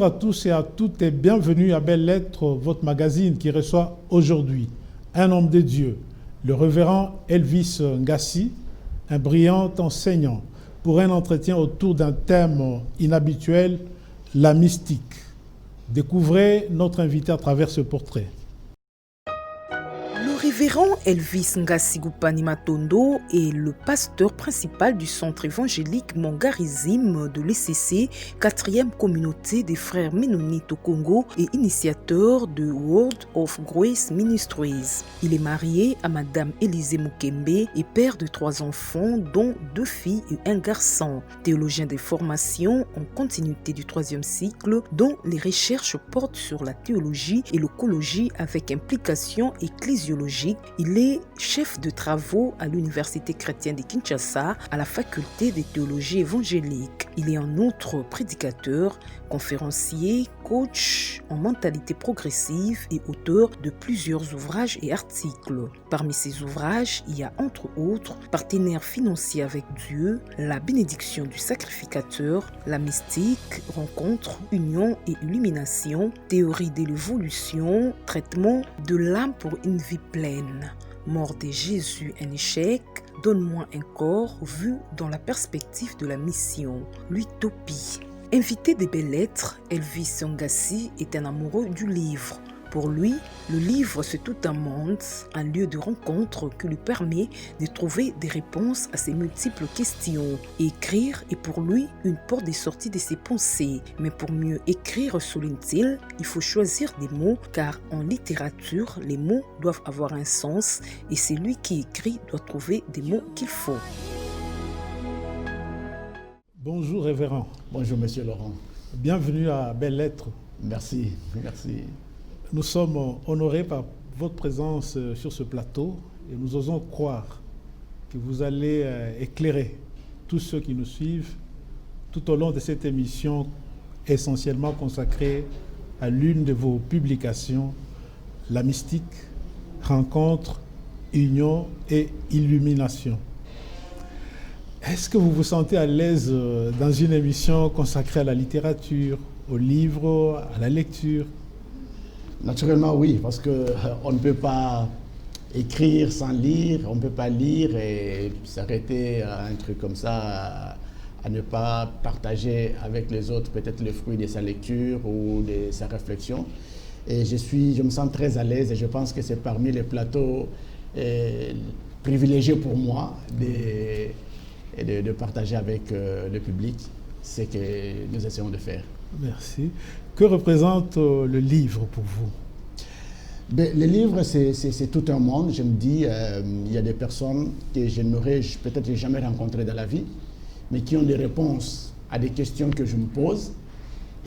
Bonjour à tous et à toutes et bienvenue à Belles Lettres, votre magazine qui reçoit aujourd'hui un homme de Dieu, le révérend Elvis Ngassi, un brillant enseignant, pour un entretien autour d'un thème inhabituel, la mystique. Découvrez notre invité à travers ce portrait. Le révérend Elvis Ngassi Gupani Matondo est le pasteur principal du centre évangélique Mongarizim de l'ECC, 4e communauté des frères ménonites au Congo et initiateur de World of Grace Ministries. Il est marié à Madame Élisée Mukembe et père de 3 enfants, dont 2 filles et 1 garçon. Théologien des formations en continuité du 3e cycle, dont les recherches portent sur la théologie et l'écologie avec implication ecclésiologique. Il est chef de travaux à l'Université chrétienne de Kinshasa, à la faculté de théologie évangélique. Il est en outre prédicateur, conférencier, coach en mentalité progressive et auteur de plusieurs ouvrages et articles. Parmi ces ouvrages, il y a entre autres Partenaire financier avec Dieu, La bénédiction du sacrificateur, La mystique, Rencontre, Union et Illumination, Théorie de l'évolution, Traitement de l'âme pour une vie pleine, Mort de Jésus, un échec, Donne-moi un corps vu dans la perspective de la mission, l'utopie. Invité des Belles Lettres, Elvis Ngassi est un amoureux du livre. Pour lui, le livre, c'est tout un monde, un lieu de rencontre qui lui permet de trouver des réponses à ses multiples questions. Et écrire est pour lui une porte de sortie de ses pensées. Mais pour mieux écrire, souligne-t-il, il faut choisir des mots, car en littérature, les mots doivent avoir un sens et celui qui écrit doit trouver des mots qu'il faut. Bonjour révérend. Bonjour monsieur Laurent. Bienvenue à Belles Lettres. Merci, merci. Nous sommes honorés par votre présence sur ce plateau et nous osons croire que vous allez éclairer tous ceux qui nous suivent tout au long de cette émission essentiellement consacrée à l'une de vos publications, La mystique, Rencontre, Union et Illumination. Est-ce que vous vous sentez à l'aise dans une émission consacrée à la littérature, aux livres, à la lecture ? Naturellement oui, parce qu'on ne peut pas écrire sans lire, on ne peut pas lire et s'arrêter à un truc comme ça, à ne pas partager avec les autres peut-être le fruit de sa lecture ou de sa réflexion. Et je me sens très à l'aise et je pense que c'est parmi les plateaux privilégiés pour moi de partager avec le public ce que nous essayons de faire. Merci. Que représente le livre pour vous? Le livre, c'est tout un monde. Je me dis, il y a des personnes que je n'aurais peut-être jamais rencontrées dans la vie, mais qui ont des réponses à des questions que je me pose.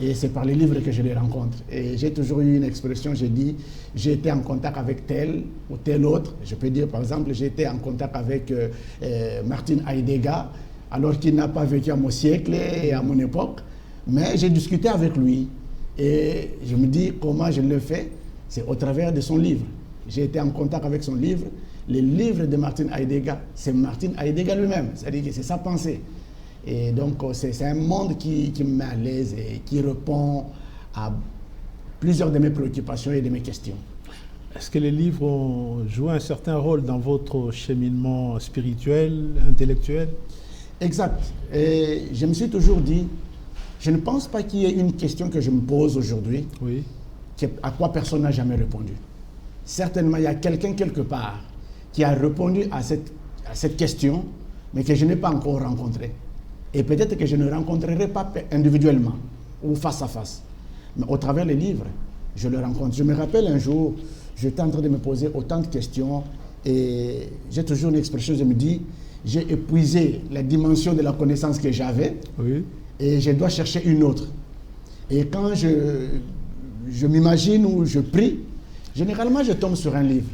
Et c'est par les livres que je les rencontre. Et j'ai toujours eu une expression, j'ai dit, j'ai été en contact avec tel ou tel autre. Je peux dire, par exemple, j'ai été en contact avec Martin Heidegger, alors qu'il n'a pas vécu à mon siècle et à mon époque. Mais j'ai discuté avec lui. Et je me dis, comment je le fais? C'est au travers de son livre. J'ai été en contact avec son livre. Le livre de Martin Heidegger, c'est Martin Heidegger lui-même. C'est-à-dire que c'est sa pensée. Et donc, c'est un monde qui me met à l'aise et qui répond à plusieurs de mes préoccupations et de mes questions. Est-ce que les livres ont joué un certain rôle dans votre cheminement spirituel, intellectuel? Exact. Et je me suis toujours dit, je ne pense pas qu'il y ait une question que je me pose aujourd'hui, oui, à quoi personne n'a jamais répondu. Certainement, il y a quelqu'un quelque part qui a répondu à cette question, mais que je n'ai pas encore rencontré. Et peut-être que je ne rencontrerai pas individuellement ou face à face. Mais au travers des livres, je le rencontre. Je me rappelle un jour, j'étais en train de me poser autant de questions et j'ai toujours une expression, je me dis, j'ai épuisé la dimension de la connaissance que j'avais, oui, et je dois chercher une autre. Et quand je m'imagine ou je prie, généralement je tombe sur un livre.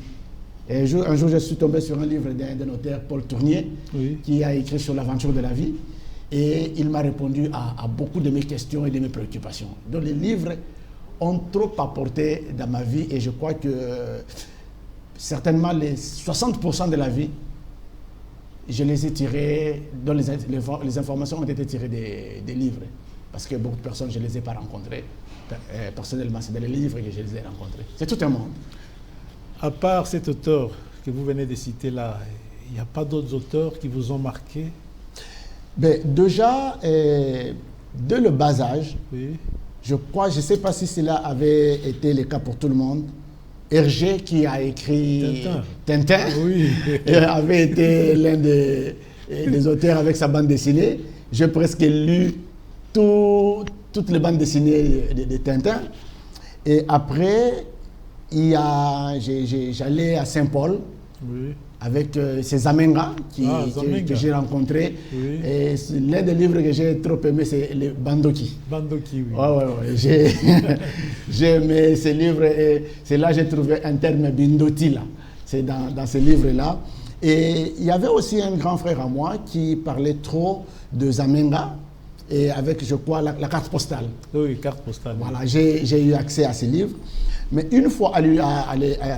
Et un jour je suis tombé sur un livre d'un auteur, Paul Tournier, oui, qui a écrit sur l'aventure de la vie. Et il m'a répondu à beaucoup de mes questions et de mes préoccupations. Donc les livres ont trop apporté dans ma vie et je crois que certainement les 60% de la vie, je les ai tirés, dont les informations ont été tirées des livres. parce que beaucoup de personnes, je ne les ai pas rencontrées. Personnellement, c'est dans les livres que je les ai rencontrés. C'est tout un monde. À part cet auteur que vous venez de citer là, il n'y a pas d'autres auteurs qui vous ont marqué? Ben, déjà, dès le bas âge, Oui. je crois, je ne sais pas si cela avait été le cas pour tout le monde, Hergé qui a écrit Tintin, Oui. avait été l'un des auteurs avec sa bande dessinée. J'ai presque lu toutes les bandes dessinées de Tintin. Et après, j'allais à Saint-Paul, Oui. avec ces Zamenga Zamenga. que j'ai rencontrés. Oui. Et l'un des livres que j'ai trop aimé, c'est le Bandoki. Bandoki, oui. Ouais. J'ai aimé ces livres et c'est là que j'ai trouvé un terme Bindoti, là. C'est dans ces livres-là. Et il y avait aussi un grand frère à moi qui parlait trop de Zamenga et avec, je crois, la carte postale. Oui, carte postale. Voilà, j'ai eu accès à ces livres. Mais une fois allé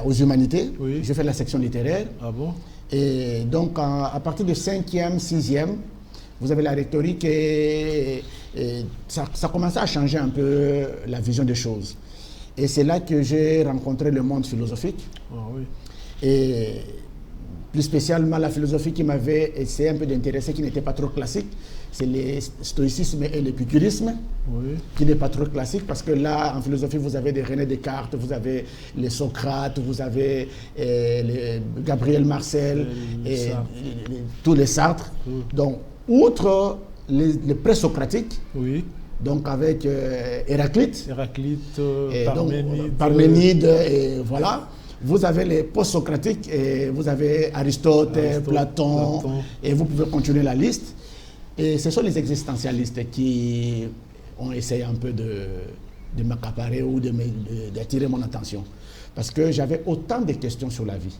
aux humanités, Oui. j'ai fait la section littéraire. Ah bon? Et donc, à partir de 5e, 6e, vous avez la rhétorique et ça commençait à changer un peu la vision des choses. Et c'est là que j'ai rencontré le monde philosophique. Ah oui. Et plus spécialement la philosophie qui m'avait essayé un peu d'intéresser, qui n'était pas trop classique, c'est le stoïcisme et l'épicurisme, Oui. qui n'est pas trop classique, parce que là, en philosophie, vous avez des René Descartes, vous avez les Socrates, vous avez les Gabriel Marcel, et tous les Sartres. Donc, outre les présocratiques, Oui. donc avec Héraclite, Héraclite, et Parménide. donc, Parménide, et voilà. Vous avez les post-socratiques, et vous avez Aristote, Platon, et vous pouvez continuer la liste. Et ce sont les existentialistes qui ont essayé un peu de m'accaparer ou d'attirer mon attention. Parce que j'avais autant de questions sur la vie.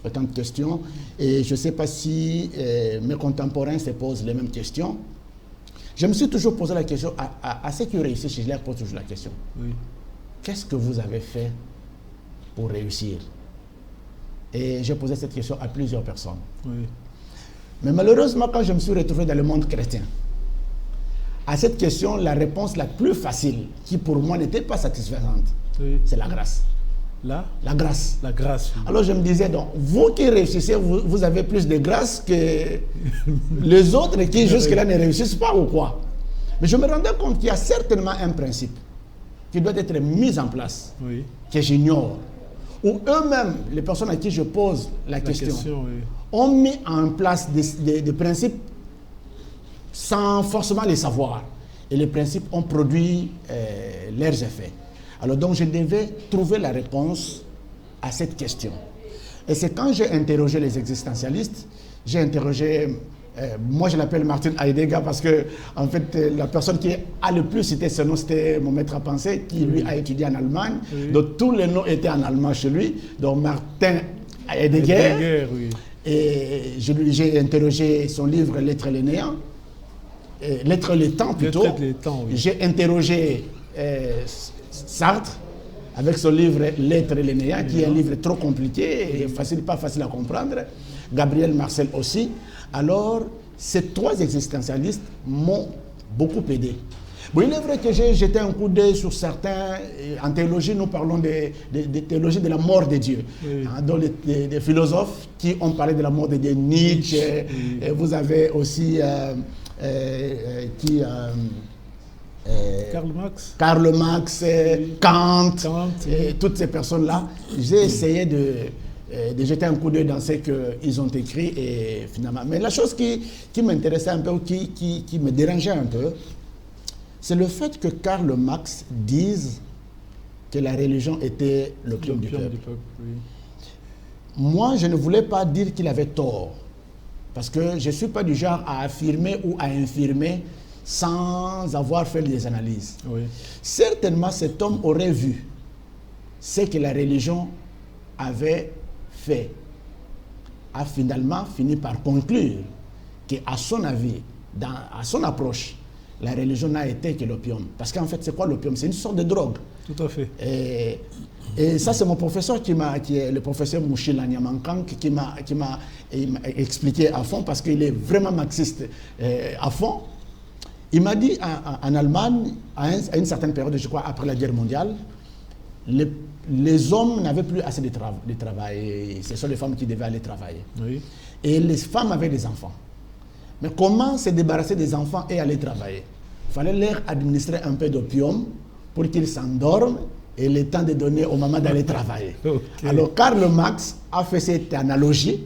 Autant de questions. Et je ne sais pas si mes contemporains se posent les mêmes questions. Je me suis toujours posé la question, à ceux qui réussissent, je leur pose toujours la question. Oui. Qu'est-ce que vous avez fait pour réussir? Et j'ai posé cette question à plusieurs personnes. Oui. Mais malheureusement, quand je me suis retrouvé dans le monde chrétien, à cette question, la réponse la plus facile, qui pour moi n'était pas satisfaisante, Oui. c'est la grâce. Là, La grâce. la grâce. Oui. Alors je me disais, donc, vous qui réussissez, vous avez plus de grâce que les autres qui jusque-là ne réussissent pas ou quoi? Mais je me rendais compte qu'il y a certainement un principe qui doit être mis en place, Oui. que j'ignore, ou eux-mêmes, les personnes à qui je pose la question, Oui. ont mis en place des principes sans forcément les savoir. Et les principes ont produit leurs effets. Alors donc je devais trouver la réponse à cette question. Et c'est quand j'ai interrogé les existentialistes, j'ai interrogé, moi je l'appelle Martin Heidegger parce que en fait la personne qui a le plus cité ce nom, c'était mon maître à penser qui lui a étudié en Allemagne. Oui. Donc tous les noms étaient en allemand chez lui. Donc Martin Heidegger. Oui. Et j'ai interrogé son livre L'être et le néant, L'être et le temps plutôt. L'être et le temps, oui. J'ai interrogé Sartre avec son livre L'être et le néant, qui est un livre trop compliqué et pas facile à comprendre. Gabriel Marcel aussi. Alors, ces trois existentialistes m'ont beaucoup aidé. Bon, il est vrai que j'ai jeté un coup d'œil sur certains. En théologie, nous parlons de théologie de la mort de Dieu. Oui. Hein, dont des philosophes qui ont parlé de la mort de Dieu, Nietzsche. Oui. Et vous avez aussi Karl Marx, Kant, et toutes ces personnes-là. J'ai essayé de jeter un coup d'œil dans ce qu'ils ont écrit et finalement. Mais la chose qui m'intéressait un peu, ou qui me dérangeait un peu, c'est le fait que Karl Marx dise que la religion était l'opium du peuple. Oui. Moi, je ne voulais pas dire qu'il avait tort, parce que je ne suis pas du genre à affirmer ou à infirmer sans avoir fait des analyses. Oui. Certainement, cet homme aurait vu ce que la religion avait fait, a finalement fini par conclure qu'à son avis, à son approche, la religion n'a été que l'opium. Parce qu'en fait, c'est quoi l'opium? C'est une sorte de drogue. Tout à fait. Et ça, c'est mon professeur qui est le professeur Mouchila Nyamankang, qui m'a expliqué à fond, parce qu'il est vraiment marxiste à fond. Il m'a dit en Allemagne, à une certaine période, je crois, après la guerre mondiale, les hommes n'avaient plus assez de travail. Ce sont les femmes qui devaient aller travailler. Oui. Et les femmes avaient des enfants. Mais comment se débarrasser des enfants et aller travailler? Il fallait leur administrer un peu d'opium pour qu'ils s'endorment et le temps de donner aux mamans d'aller travailler. Okay. Alors Karl Marx a fait cette analogie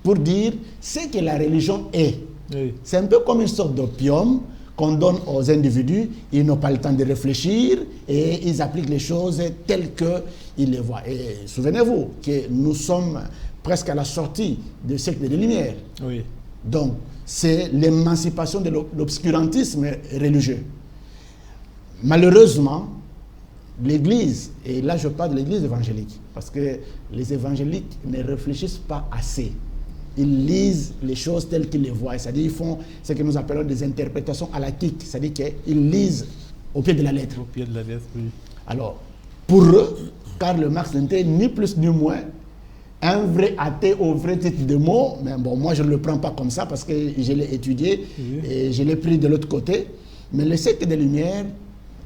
pour dire ce que la religion est. Oui. C'est un peu comme une sorte d'opium qu'on donne aux individus. Ils n'ont pas le temps de réfléchir et ils appliquent les choses telles qu'ils les voient. Et souvenez-vous que nous sommes presque à la sortie du siècle des Lumières. Oui. Donc, c'est l'émancipation de l'obscurantisme religieux. Malheureusement, l'Église, et là je parle de l'Église évangélique, parce que les évangéliques ne réfléchissent pas assez. Ils lisent les choses telles qu'ils les voient. C'est-à-dire qu'ils font ce que nous appelons des interprétations à la kick. C'est-à-dire qu'ils lisent au pied de la lettre. Au pied de la lettre, oui. Alors, pour eux, Karl Marx n'était ni plus ni moins un vrai athée au vrai titre de mot. Mais bon, moi je ne le prends pas comme ça parce que je l'ai étudié et je l'ai pris de l'autre côté. Mais le siècle des Lumières,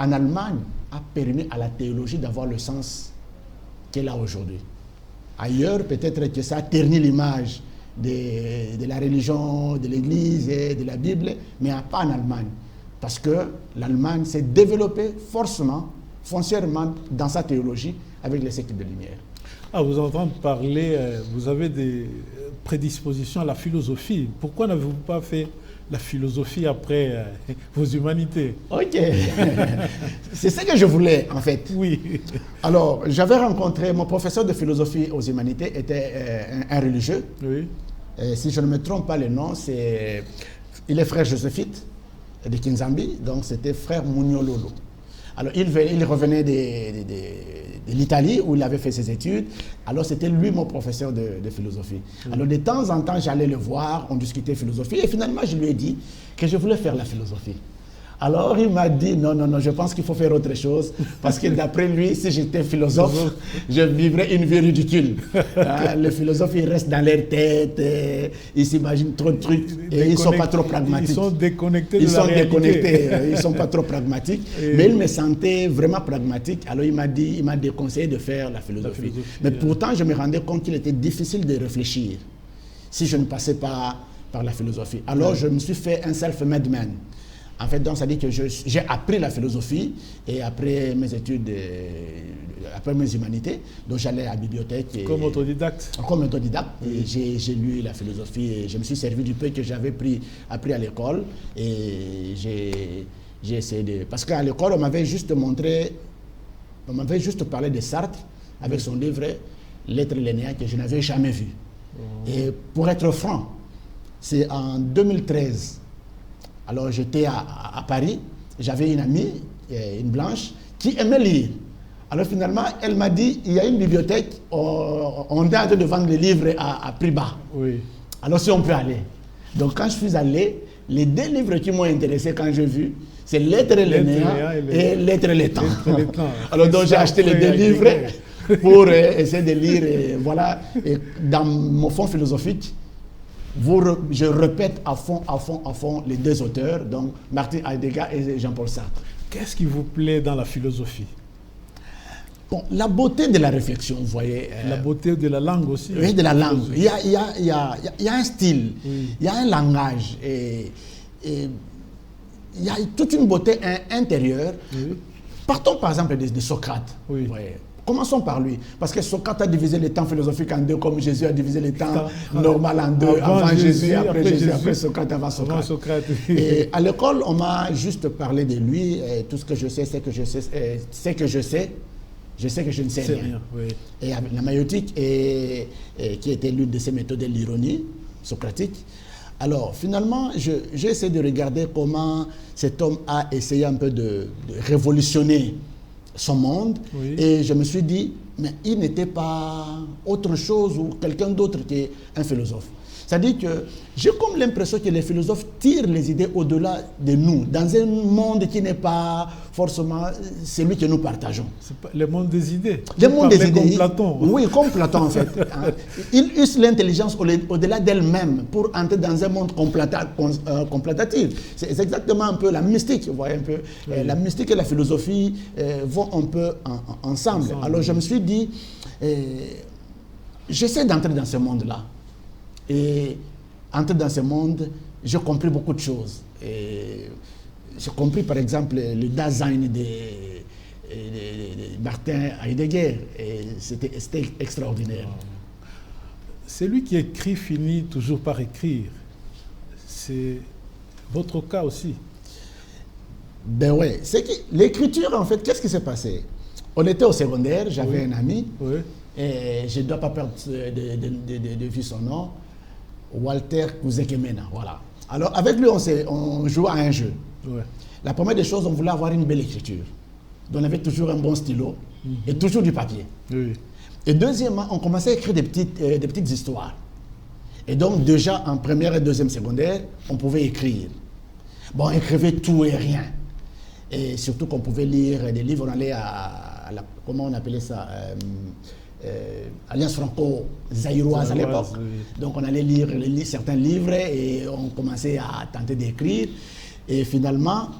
en Allemagne, a permis à la théologie d'avoir le sens qu'elle a aujourd'hui. Ailleurs, peut-être que ça a terni l'image de la religion, de l'Église et de la Bible, mais pas en Allemagne. Parce que l'Allemagne s'est développée foncièrement dans sa théologie avec les siècles de lumière. Ah, vous entendez parler, vous avez des prédispositions à la philosophie. Pourquoi n'avez-vous pas fait la philosophie après vos humanités? Ok. C'est ce que je voulais, en fait. Oui. Alors, j'avais rencontré, mon professeur de philosophie aux humanités était un religieux. Oui. Si je ne me trompe pas le nom, il est frère Joséphite de Kinzambi, donc c'était frère Munyololo. Alors, il revenait de l'Italie où il avait fait ses études. Alors, c'était lui mon professeur de philosophie. Alors, de temps en temps, j'allais le voir, on discutait philosophie. Et finalement, je lui ai dit que je voulais faire la philosophie. Alors, il m'a dit, non, je pense qu'il faut faire autre chose. Parce que d'après lui, si j'étais philosophe, je vivrais une vie ridicule. Les philosophes, ils restent dans leur tête, ils s'imaginent trop de trucs et ils ne sont pas trop pragmatiques. Ils sont déconnectés de la réalité. Ils ne sont pas trop pragmatiques. Mais il me sentait vraiment pragmatique. Alors, il m'a déconseillé de faire la philosophie. Mais pourtant, je me rendais compte qu'il était difficile de réfléchir si je ne passais pas par la philosophie. Alors, je me suis fait un self-made man. En fait, donc, ça dit que j'ai appris la philosophie et après mes études, après mes humanités, donc j'allais à la bibliothèque. Comme autodidacte. Comme autodidacte. Et j'ai lu la philosophie et je me suis servi du peu que j'avais appris à l'école et j'ai essayé de... Parce qu'à l'école, on m'avait juste parlé de Sartre avec son livre L'être Lénéen que je n'avais jamais vu. Et pour être franc, c'est en 2013. Alors j'étais à Paris, j'avais une amie, une blanche, qui aimait lire. Alors finalement, elle m'a dit, il y a une bibliothèque, on est en train de vendre les livres à prix bas. Oui. Alors si on peut aller. Donc quand je suis allé, les deux livres qui m'ont intéressé quand j'ai vu, c'est L'être Lénéen et L'être Létan. Alors donc j'ai acheté les deux livres pour essayer de lire. Et voilà, et dans mon fond philosophique, je répète à fond les deux auteurs, donc Martin Heidegger et Jean-Paul Sartre. Qu'est-ce qui vous plaît dans la philosophie? Bon, la beauté de la réflexion, vous voyez. La beauté de la langue aussi. Oui, de la langue. Il y a un style, il y a un langage, et il y a toute une beauté intérieure. Oui. Partons par exemple de Socrate. Oui. Commençons par lui, parce que Socrate a divisé le temps philosophique en deux, comme Jésus a divisé le temps normal en deux, avant Jésus, après Jésus, après Socrate, avant Socrate. Et à l'école, on m'a juste parlé de lui, et tout ce que je sais, c'est que je sais que je sais que je ne sais rien. Oui. Et la maïotique, qui était l'une de ces méthodes de l'ironie socratique. Alors, finalement, j'ai essayé de regarder comment cet homme a essayé un peu de révolutionner son monde, oui. Et je me suis dit, mais il n'était pas autre chose ou quelqu'un d'autre qu'un philosophe. C'est-à-dire que j'ai comme l'impression que les philosophes tirent les idées au-delà de nous, dans un monde qui n'est pas forcément celui que nous partageons. C'est pas le monde des idées. Le monde des idées. Comme Platon. Oui, comme Platon en fait. Il use l'intelligence au-delà d'elle-même pour entrer dans un monde complétatif. C'est exactement un peu la mystique, vous voyez un peu. Oui. La mystique et la philosophie vont un peu ensemble. Alors je me suis dit, j'essaie d'entrer dans ce monde-là. Et entrer dans ce monde, j'ai compris beaucoup de choses. J'ai compris par exemple le Dasein de Martin Heidegger. C'était extraordinaire. Celui qui écrit finit toujours par écrire. C'est votre cas aussi. Ben oui. L'écriture, en fait, qu'est-ce qui s'est passé? On était au secondaire, j'avais un ami, et je ne dois pas perdre de vue son nom. Walter Kuzekemena, voilà. Alors avec lui, on jouait à un jeu. Ouais. La première des choses, on voulait avoir une belle écriture. Donc on avait toujours un bon stylo et toujours du papier. Oui. Et deuxièmement, on commençait à écrire des petites histoires. Et donc déjà en première et deuxième secondaire, on pouvait écrire. Bon, on écrivait tout et rien. Et surtout qu'on pouvait lire des livres, on allait à la, comment on appelait ça, Alliance franco-zaïroise à l'époque. Oui. Donc on allait lire certains livres et on commençait à tenter d'écrire. Et finalement,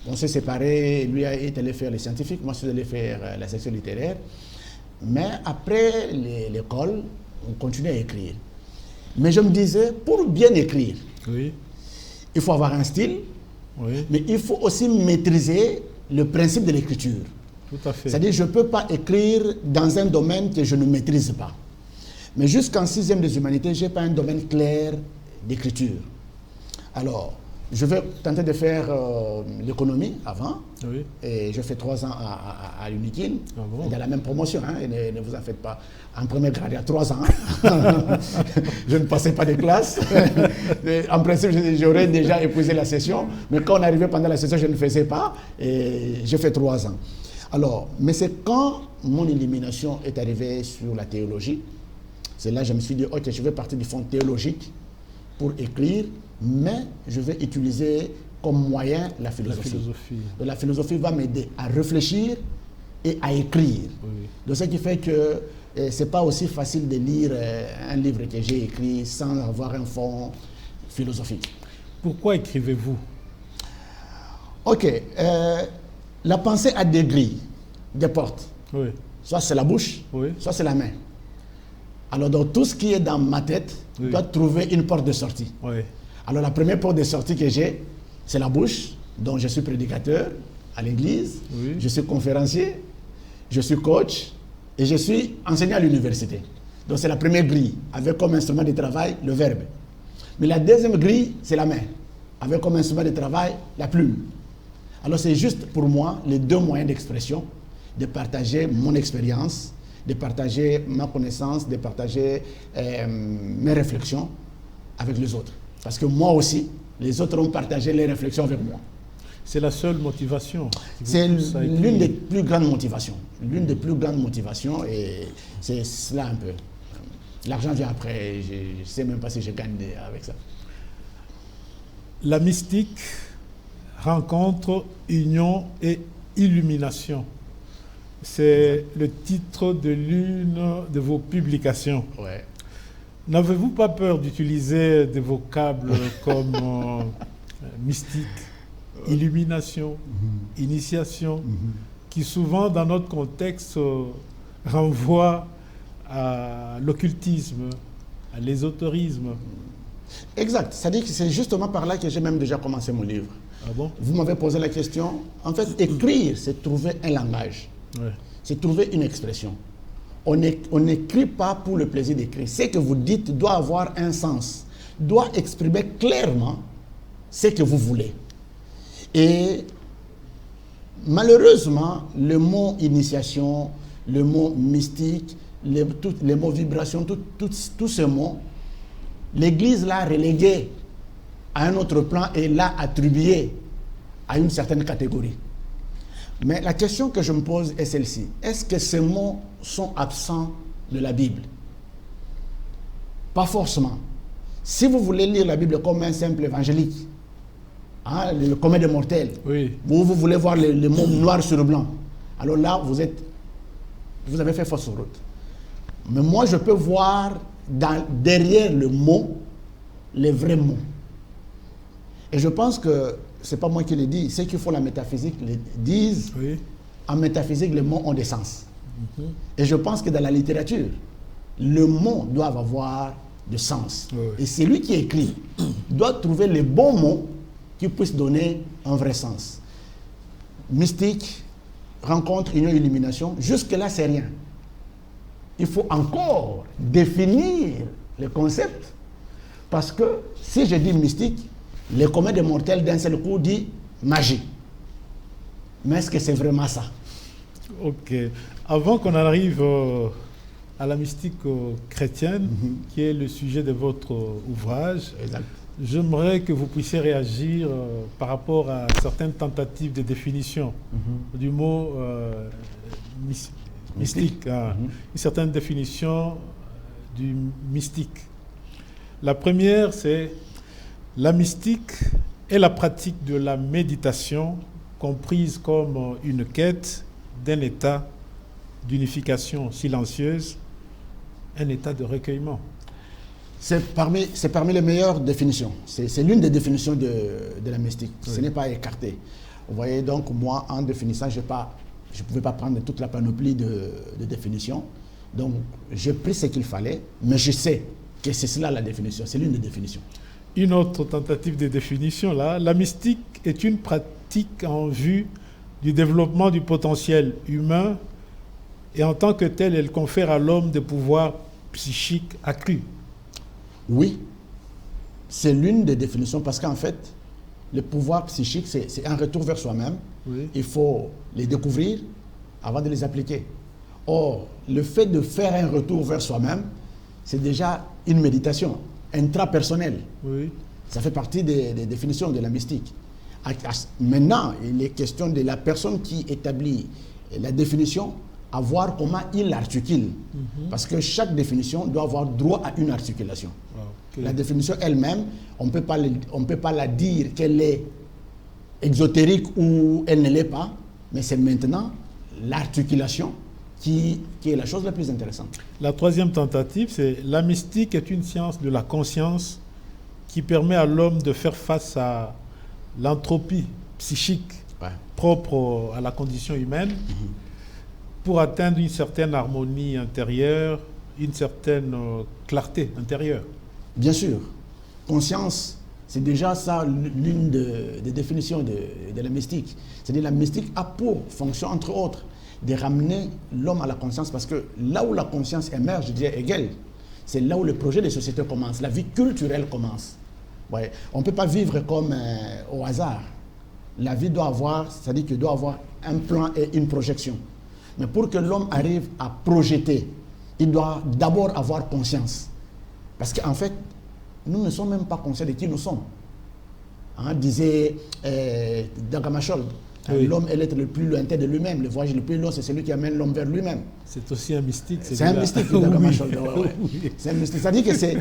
on s'est séparés. Lui est allé faire les scientifiques, moi je suis allé faire la section littéraire. Mais après l'école, on continuait à écrire. Mais je me disais, pour bien écrire, oui, il faut avoir un style, oui, mais il faut aussi maîtriser le principe de l'écriture. Tout à fait. C'est-à-dire je ne peux pas écrire dans un domaine que je ne maîtrise pas. Mais jusqu'en 6e des humanités, je n'ai pas un domaine clair d'écriture. Alors, je vais tenter de faire l'économie avant. Oui. Et je fais 3 ans à l'UNIKIN, ah bon, dans la même promotion. Hein, et ne vous en faites pas. En première grade, il y a 3 ans. Je ne passais pas de classe. En principe, j'aurais déjà épuisé la session. Mais quand on arrivait pendant la session, je ne faisais pas. Et je fais 3 ans. Alors, mais c'est quand mon élimination est arrivée sur la théologie, c'est là que je me suis dit, ok, je vais partir du fond théologique pour écrire, mais je vais utiliser comme moyen la philosophie. Donc, la philosophie va m'aider à réfléchir et à écrire. Oui. Donc, ce qui fait que ce n'est pas aussi facile de lire un livre que j'ai écrit sans avoir un fond philosophique. Pourquoi écrivez-vous? Ok. La pensée a des grilles, des portes. Oui. Soit c'est la bouche, oui, soit c'est la main. Alors, donc, tout ce qui est dans ma tête, oui, doit trouver une porte de sortie. Oui. Alors, la première porte de sortie que j'ai, c'est la bouche. Donc, je suis prédicateur à l'église, oui, je suis conférencier, je suis coach et je suis enseignant à l'université. Donc, c'est la première grille, avec comme instrument de travail le verbe. Mais la deuxième grille, c'est la main, avec comme instrument de travail la plume. Alors, c'est juste pour moi les 2 moyens d'expression, de partager mon expérience, de partager ma connaissance, de partager mes réflexions avec les autres. Parce que moi aussi, les autres ont partagé les réflexions avec moi. C'est la seule motivation? C'est l'une des plus grandes motivations. L'une des plus grandes motivations, et c'est cela un peu. L'argent vient après, je ne sais même pas si je gagne avec ça. La mystique, rencontre, union et illumination. C'est le titre de l'une de vos publications. Ouais. N'avez-vous pas peur d'utiliser des vocables comme mystique, illumination, initiation, qui souvent dans notre contexte renvoient à l'occultisme, à l'ésotérisme? Exact. C'est-à-dire que c'est justement par là que j'ai même déjà commencé mon livre. Ah bon? Vous m'avez posé la question. En fait, écrire, c'est trouver un langage. Ouais. C'est trouver une expression. On n'écrit pas pour le plaisir d'écrire. Ce que vous dites doit avoir un sens, doit exprimer clairement ce que vous voulez. Et malheureusement, le mot initiation, le mot mystique, les mots vibration, tous ces mots, l'Église l'a relégué à un autre plan et l'a attribué à une certaine catégorie. Mais la question que je me pose est celle-ci. Est-ce que ces mots sont absents de la Bible? Pas forcément. Si vous voulez lire la Bible comme un simple évangélique, hein, le commun des mortels, Oui. vous voulez voir les mots noir sur blanc, alors là, vous avez fait fausse route. Mais moi, je peux voir derrière le mot, les vrais mots. Et je pense que, ce n'est pas moi qui le dis, ceux qui font la métaphysique le disent, Oui. en métaphysique, les mots ont des sens. Et je pense que dans la littérature, le mot doit avoir de sens. Oui. Et celui qui écrit doit trouver les bons mots qui puissent donner un vrai sens. Mystique, rencontre, union, illumination, jusque-là, c'est rien. Il faut encore définir le concept, parce que si je dis mystique, le commun des mortels d'un seul coup dit magie. Mais est-ce que c'est vraiment ça? Ok. Avant qu'on arrive à la mystique chrétienne, qui est le sujet de votre ouvrage, Exact. j'aimerais que vous puissiez réagir par rapport à certaines tentatives de définition du mot mystique. Hein. Une certaine définition du mystique. La première, c'est la mystique est la pratique de la méditation comprise comme une quête d'un état d'unification silencieuse, un état de recueillement. C'est parmi les meilleures définitions. C'est l'une des définitions de la mystique. Oui. Ce n'est pas écarté. Vous voyez, donc moi, en définissant, je ne pouvais pas prendre toute la panoplie de définitions. Donc, j'ai pris ce qu'il fallait, mais je sais que c'est cela la définition. C'est l'une des définitions. Une autre tentative de définition, là, la mystique est une pratique en vue du développement du potentiel humain et en tant que telle, elle confère à l'homme des pouvoirs psychiques accrus. Oui, c'est l'une des définitions parce qu'en fait, le pouvoir psychique, c'est un retour vers soi-même. Oui. Il faut les découvrir avant de les appliquer. Or, le fait de faire un retour vers soi-même, c'est déjà une méditation intrapersonnelle. Oui. Ça fait partie des définitions de la mystique. Maintenant, il est question de la personne qui établit la définition, à voir comment il l'articule. Parce que chaque définition doit avoir droit à une articulation. Ok. La définition elle-même, on ne peut pas la dire qu'elle est exotérique ou elle ne l'est pas, mais c'est maintenant l'articulation qui est la chose la plus intéressante. La troisième tentative, c'est la mystique est une science de la conscience qui permet à l'homme de faire face à l'entropie psychique Ouais. propre à la condition humaine pour atteindre une certaine harmonie intérieure, une certaine clarté intérieure. Bien sûr, conscience, c'est déjà ça l'une des définitions de la mystique. C'est-à-dire la mystique a pour fonction, entre autres, de ramener l'homme à la conscience, parce que là où la conscience émerge, je dirais égale, c'est là où le projet de société commence, la vie culturelle commence. Ouais. On ne peut pas vivre comme au hasard. La vie doit avoir, c'est-à-dire qu'il doit avoir un plan et une projection. Mais pour que l'homme arrive à projeter, il doit d'abord avoir conscience. Parce qu'en fait, nous ne sommes même pas conscients de qui nous sommes. Hein, disait Dagamachol, oui. L'homme est l'être le plus lointain de lui-même. Le voyage le plus long, c'est celui qui amène l'homme vers lui-même. C'est aussi un mystique. C'est un mystique, Dagamachol. Oui. C'est un mystique. C'est-à-dire que c'est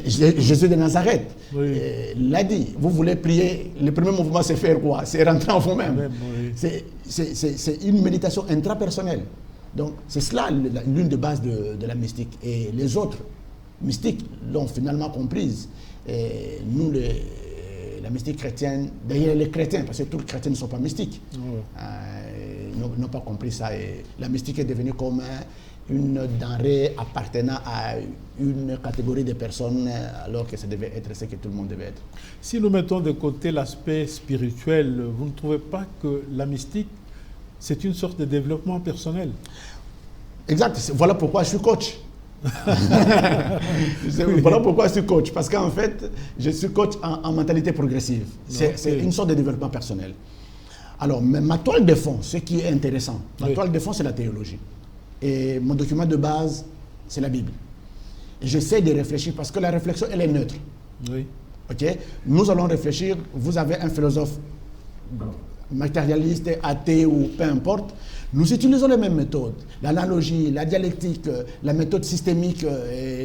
Jésus de Nazareth Oui. l'a dit. Vous voulez prier, le premier mouvement, c'est faire quoi? C'est rentrer en vous-même. Même, oui. C'est une méditation intrapersonnelle. Donc, c'est cela l'une des bases de la mystique. Et les autres mystiques l'ont finalement comprise. Et nous, la mystique chrétienne, d'ailleurs les chrétiens, parce que tous les chrétiens ne sont pas mystiques, n'ont pas compris ça. Et la mystique est devenue comme une denrée appartenant à une catégorie de personnes, alors que ça devait être ce que tout le monde devait être. Si nous mettons de côté l'aspect spirituel, vous ne trouvez pas que la mystique, c'est une sorte de développement personnel? Exact. Voilà pourquoi je suis coach. Voilà pourquoi je suis coach. Parce qu'en fait, je suis coach en mentalité progressive. C'est une sorte de développement personnel. Alors, mais ma toile de fond, ce qui est intéressant, ma toile de fond, c'est la théologie. Et mon document de base, c'est la Bible. Et j'essaie de réfléchir parce que la réflexion, elle est neutre. Oui. Ok? Nous allons réfléchir. Vous avez un philosophe matérialiste, athée ou peu importe, nous utilisons les mêmes méthodes. L'analogie, la dialectique, la méthode systémique,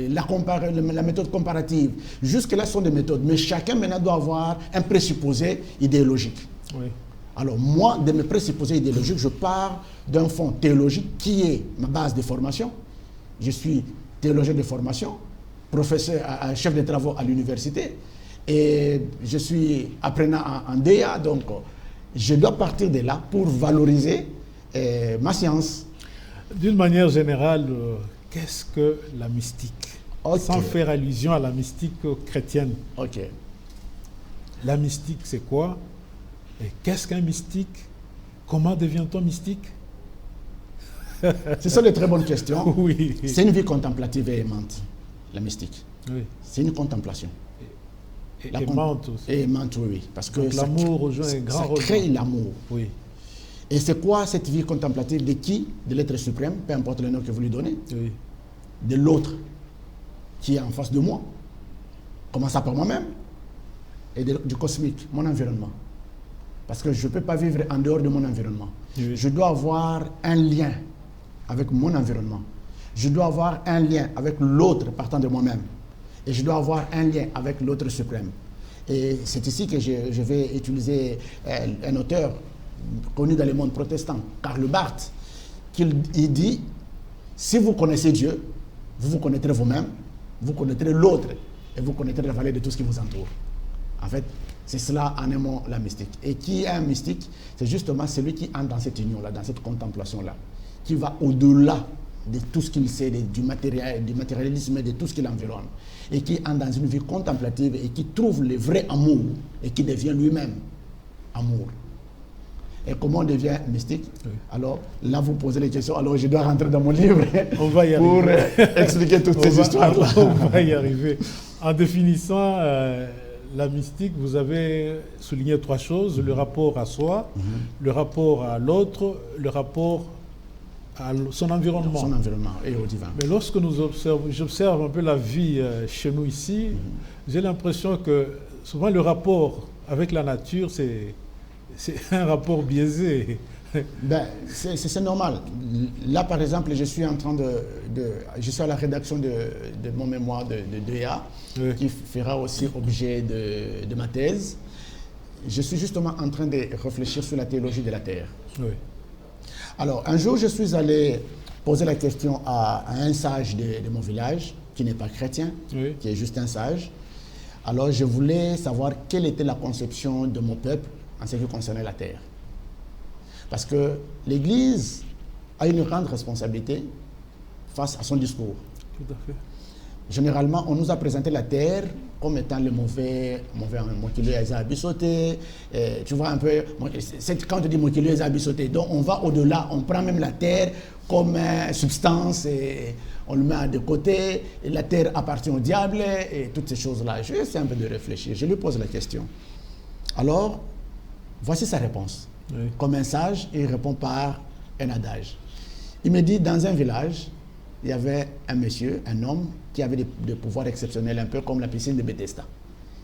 la méthode comparative. Jusque-là, ce sont des méthodes. Mais chacun maintenant doit avoir un présupposé idéologique. Oui. Alors moi, de mes présupposés idéologiques, je pars d'un fond théologique qui est ma base de formation. Je suis théologien de formation, professeur, chef de travaux à l'université, et je suis apprenant en DEA, donc je dois partir de là pour valoriser ma science. D'une manière générale, qu'est-ce que la mystique? Okay. Sans faire allusion à la mystique chrétienne. Ok. La mystique, c'est quoi? Et qu'est-ce qu'un mystique? Comment devient-on mystique? Ce sont des très bonnes questions. Oui. C'est une vie contemplative et aimante, la mystique. Oui. C'est une contemplation. Et aimante aussi. Et aimante, oui. Parce que l'amour rejoint un grand rôle. Ça crée l'amour. Oui. Et c'est quoi cette vie contemplative? De qui? De l'être suprême, peu importe le nom que vous lui donnez. Oui. De l'autre qui est en face de moi. Commençant par moi-même. Et du cosmique, mon environnement. Parce que je ne peux pas vivre en dehors de mon environnement. Oui. Je dois avoir un lien avec mon environnement. Je dois avoir un lien avec l'autre partant de moi-même. Et je dois avoir un lien avec l'autre suprême. Et c'est ici que je vais utiliser un auteur connu dans le monde protestant, Karl Barth, il dit, si vous connaissez Dieu, vous vous connaîtrez vous-même, vous connaîtrez l'autre, et vous connaîtrez la valeur de tout ce qui vous entoure. En fait, c'est cela en aimant la mystique. Et qui est un mystique? C'est justement celui qui entre dans cette union-là, dans cette contemplation-là, qui va au-delà de tout ce qu'il sait, du matérialisme et de tout ce qui l'environne, et qui entre dans une vie contemplative et qui trouve le vrai amour et qui devient lui-même amour. Et comment on devient mystique? Oui. Alors là, vous posez les questions. Alors je dois rentrer dans mon livre pour expliquer toutes ces histoires-là. On va y arriver. En définissant la mystique, vous avez souligné trois choses: le rapport à soi, le rapport à l'autre, le rapport à son environnement. Son environnement et au divin. Mais lorsque j'observe un peu la vie chez nous ici, j'ai l'impression que souvent le rapport avec la nature, c'est un rapport biaisé. Ben, c'est normal. Là, par exemple, je suis en train je suis à la rédaction de mon mémoire de DEA, oui, qui fera aussi objet de ma thèse. Je suis justement en train de réfléchir sur la théologie de la Terre. Oui. Alors, un jour, je suis allé poser la question à un sage de mon village, qui n'est pas chrétien, oui, qui est juste un sage. Alors, je voulais savoir quelle était la conception de mon peuple en ce qui concernait la terre. Parce que l'Église a une grande responsabilité face à son discours. Tout à fait. Généralement, on nous a présenté la terre comme étant le mauvais Mokili Abisoté. Tu vois un peu, quand on dit Mokili Abisoté, donc on va au-delà, on prend même la terre comme substance et on le met de côté, et la terre appartient au diable et toutes ces choses-là. Je vais essayer un peu de réfléchir, je lui pose la question. Alors, voici sa réponse. Oui. Comme un sage, il répond par un adage. Il me dit, dans un village, il y avait un monsieur, un homme, qui avait des pouvoirs exceptionnels, un peu comme la piscine de Bethesda,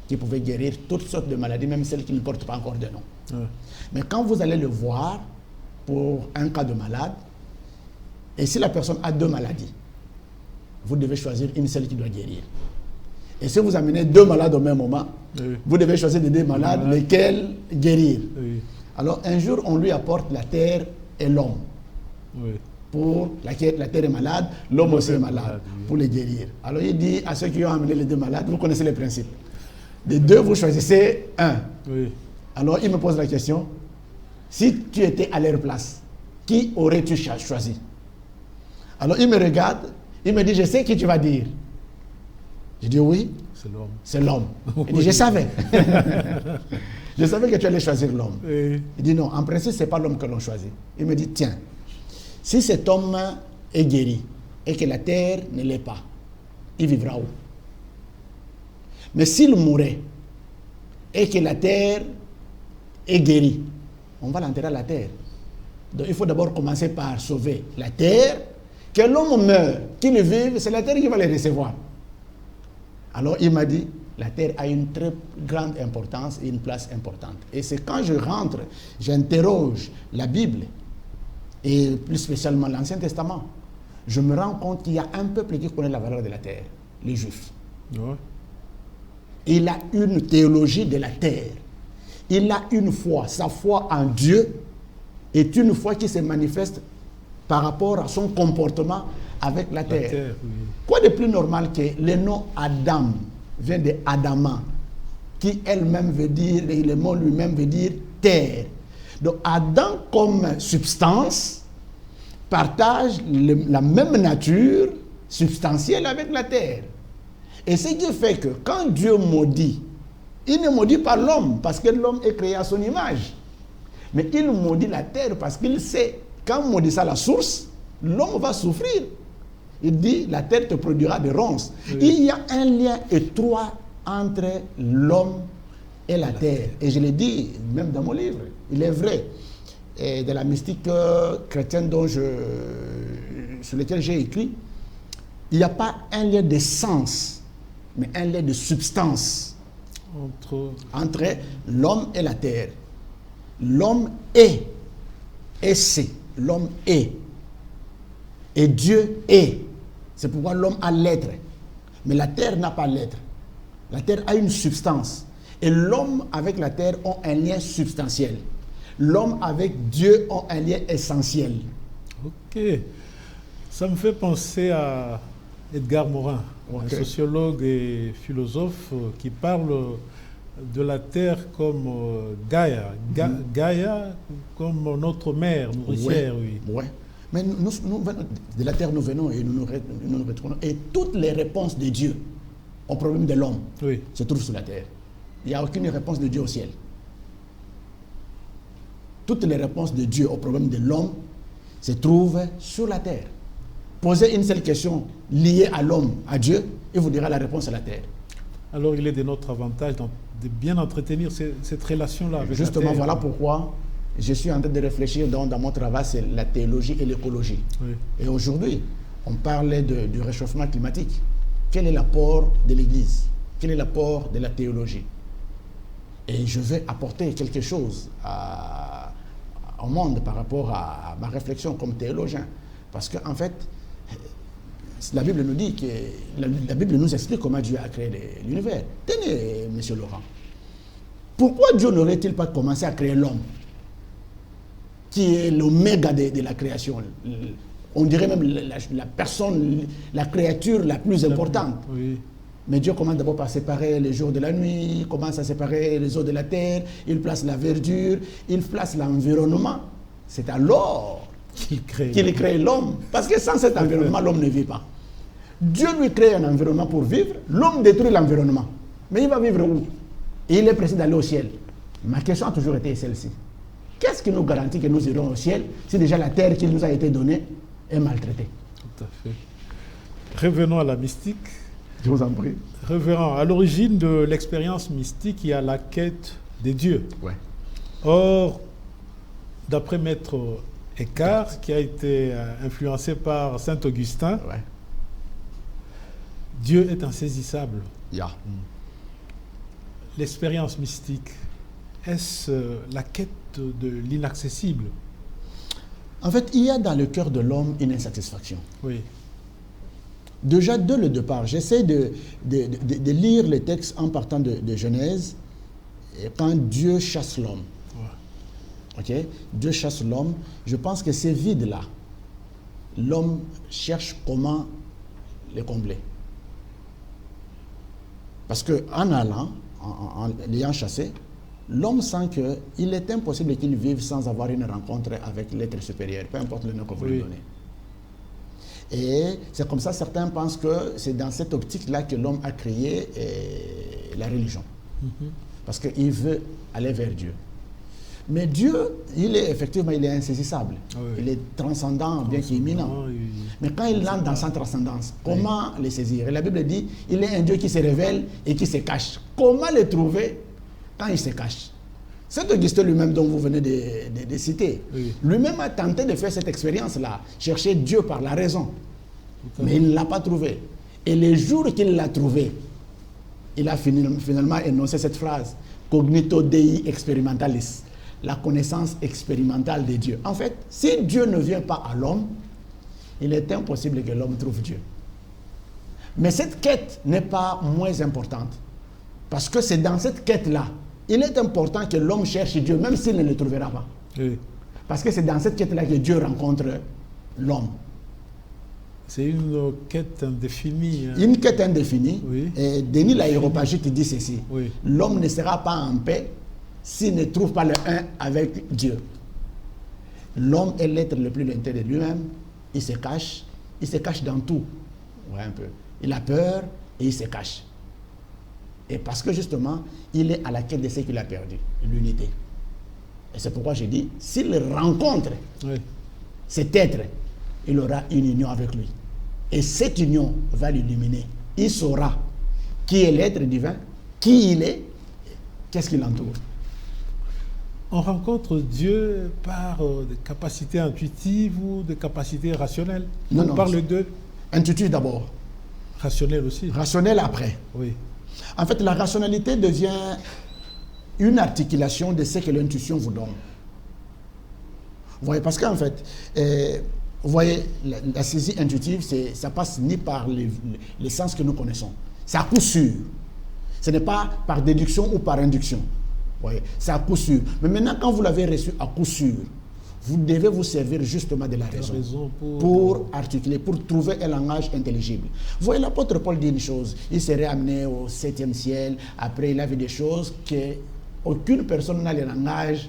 qui pouvait guérir toutes sortes de maladies, même celles qui ne portent pas encore de nom. Oui. Mais quand vous allez le voir pour un cas de malade, et si la personne a deux maladies, vous devez choisir une seule qui doit guérir. Et si vous amenez deux malades au même moment, oui, vous devez choisir des deux malades, lesquels guérir. Oui. Alors un jour, on lui apporte la terre et l'homme. Oui. Pour la terre est malade, l'homme aussi est malade, oui, pour les guérir. Alors il dit à ceux qui ont amené les deux malades, vous connaissez les principes. Des deux, vous choisissez un. Oui. Alors il me pose la question, si tu étais à leur place, qui aurais-tu choisi? Alors il me regarde, il me dit, je sais qui tu vas dire. Je dis oui, c'est l'homme. C'est l'homme. Il dit, je savais. Je savais que tu allais choisir l'homme. Oui. Il dit non, en principe, ce n'est pas l'homme que l'on choisit. Il me dit, tiens, si cet homme est guéri et que la terre ne l'est pas, il vivra où? Mais s'il mourait et que la terre est guérie, on va l'enterrer à la terre. Donc il faut d'abord commencer par sauver la terre. Que l'homme meure, qu'il vive, c'est la terre qui va les recevoir. Alors il m'a dit, la terre a une très grande importance et une place importante. Et c'est quand je rentre, j'interroge la Bible, et plus spécialement l'Ancien Testament, je me rends compte qu'il y a un peuple qui connaît la valeur de la terre, les Juifs. Ouais. Il a une théologie de la terre. Il a une foi. Sa foi en Dieu est une foi qui se manifeste par rapport à son comportement avec la terre. Oui. Quoi de plus normal que le nom Adam vient de Adama, qui elle-même veut dire, et le mot lui-même veut dire terre. Donc Adam comme substance partage la même nature substantielle avec la terre. Et ce qui fait que quand Dieu maudit, il ne maudit pas l'homme parce que l'homme est créé à son image. Mais il maudit la terre parce qu'il sait, quand on maudit ça la source, l'homme va souffrir. Il dit, la terre te produira des ronces. Oui. Il y a un lien étroit entre l'homme et la terre. Et je l'ai dit, même dans mon livre, il est vrai. Et de la mystique chrétienne sur laquelle j'ai écrit, il n'y a pas un lien de sens, mais un lien de substance entre l'homme et la terre. L'homme est, et c'est, l'homme est. Et Dieu est. C'est pourquoi l'homme a l'être. Mais la terre n'a pas l'être. La terre a une substance. Et l'homme avec la terre ont un lien substantiel. L'homme avec Dieu ont un lien essentiel. Ok. Ça me fait penser à Edgar Morin, un sociologue et philosophe qui parle de la terre comme Gaïa. Gaïa comme notre mère nourricière. Oui. Ouais. Mais nous, de la terre nous venons et nous nous retrouvons. Et toutes les réponses de Dieu au problème de l'homme se trouvent sur la terre. Il n'y a aucune réponse de Dieu au ciel. Toutes les réponses de Dieu au problème de l'homme se trouvent sur la terre. Posez une seule question liée à l'homme, à Dieu, et vous dira la réponse à la terre. Alors il est de notre avantage de bien entretenir cette relation-là avec Justement, la terre. Voilà pourquoi je suis en train de réfléchir dans mon travail, c'est la théologie et l'écologie. Oui. Et aujourd'hui, on parlait du réchauffement climatique. Quel est l'apport de l'Église? Quel est l'apport de la théologie? Et je vais apporter quelque chose au monde par rapport à ma réflexion comme théologien. Parce qu'en fait, la Bible nous dit que la Bible nous explique comment Dieu a créé l'univers. Tenez, M. Laurent. Pourquoi Dieu n'aurait-il pas commencé à créer l'homme, qui est l'oméga de la création? On dirait même la personne, la créature la plus importante. Oui. Mais Dieu commence d'abord par séparer les jours de la nuit, il commence à séparer les eaux de la terre, il place la verdure, il place l'environnement. C'est alors qu'il crée l'homme. Parce que sans cet environnement, l'homme ne vit pas. Dieu lui crée un environnement pour vivre, l'homme détruit l'environnement. Mais il va vivre où? Et il est pressé d'aller au ciel. Ma question a toujours été celle-ci. Qu'est-ce qui nous garantit que nous irons au ciel si déjà la terre qui nous a été donnée est maltraitée? Tout à fait. Revenons à la mystique. Je vous en prie. Revenons à l'origine de l'expérience mystique, il y a la quête des dieux. Ouais. Or, d'après Maître Eckhart, qui a été influencé par Saint Augustin, Dieu est insaisissable. Yeah. L'expérience mystique, est-ce la quête de l'inaccessible? En fait, il y a dans le cœur de l'homme une insatisfaction. Oui. Déjà, dès le départ, j'essaie de lire les textes en partant de Genèse, et quand Dieu chasse l'homme. Okay? Dieu chasse l'homme. Je pense que ces vides-là, l'homme cherche comment les combler. Parce qu'en allant, en l'ayant chassé, l'homme sent qu'il est impossible qu'il vive sans avoir une rencontre avec l'être supérieur, peu importe le nom que vous lui donnez. Et c'est comme ça, certains pensent que c'est dans cette optique-là que l'homme a créé la religion. Parce qu'il veut aller vers Dieu. Mais Dieu, il est insaisissable. Oui. Il est transcendant, bien qu'imminent. Oui. Mais quand il entre dans sa transcendance, comment le saisir? Et la Bible dit, il est un Dieu qui se révèle et qui se cache. Comment le trouver quand il se cache? Saint Augustin lui-même, dont vous venez de citer, lui-même a tenté de faire cette expérience-là, chercher Dieu par la raison. Mais il ne l'a pas trouvé. Et les jours qu'il l'a trouvé, il a finalement énoncé cette phrase, cognito Dei experimentalis, la connaissance expérimentale de Dieu. En fait, si Dieu ne vient pas à l'homme, il est impossible que l'homme trouve Dieu. Mais cette quête n'est pas moins importante, parce que c'est dans cette quête-là, il est important que l'homme cherche Dieu, même s'il ne le trouvera pas. Oui. Parce que c'est dans cette quête-là que Dieu rencontre l'homme. C'est une quête indéfinie. Hein. Une quête indéfinie. Oui. Et Denis l'Aéropagite dit ceci. Oui. L'homme ne sera pas en paix s'il ne trouve pas le un avec Dieu. L'homme est l'être le plus lointain de lui-même. Il se cache dans tout. Ouais, un peu. Il a peur et il se cache. Et parce que justement, il est à la quête de ce qu'il a perdu, l'unité. Et c'est pourquoi je dis, s'il rencontre cet être, il aura une union avec lui. Et cette union va l'illuminer. Il saura qui est l'être divin, qui il est, qu'est-ce qui l'entoure. On rencontre Dieu par des capacités intuitives ou des capacités rationnelles. Non, on parle de... Intuitif d'abord. Rationnel aussi. Rationnel après. Oui. En fait, la rationalité devient une articulation de ce que l'intuition vous donne. Vous voyez, parce qu'en fait, vous voyez, la saisie intuitive, ça passe ni par les sens que nous connaissons. C'est à coup sûr. Ce n'est pas par déduction ou par induction. Vous voyez, c'est à coup sûr. Mais maintenant, quand vous l'avez reçu à coup sûr, vous devez vous servir justement de la raison pour articuler, pour trouver un langage intelligible. Vous voyez, l'apôtre Paul dit une chose, il serait amené au 7e ciel, après il a vu des choses qu'aucune personne n'a le langage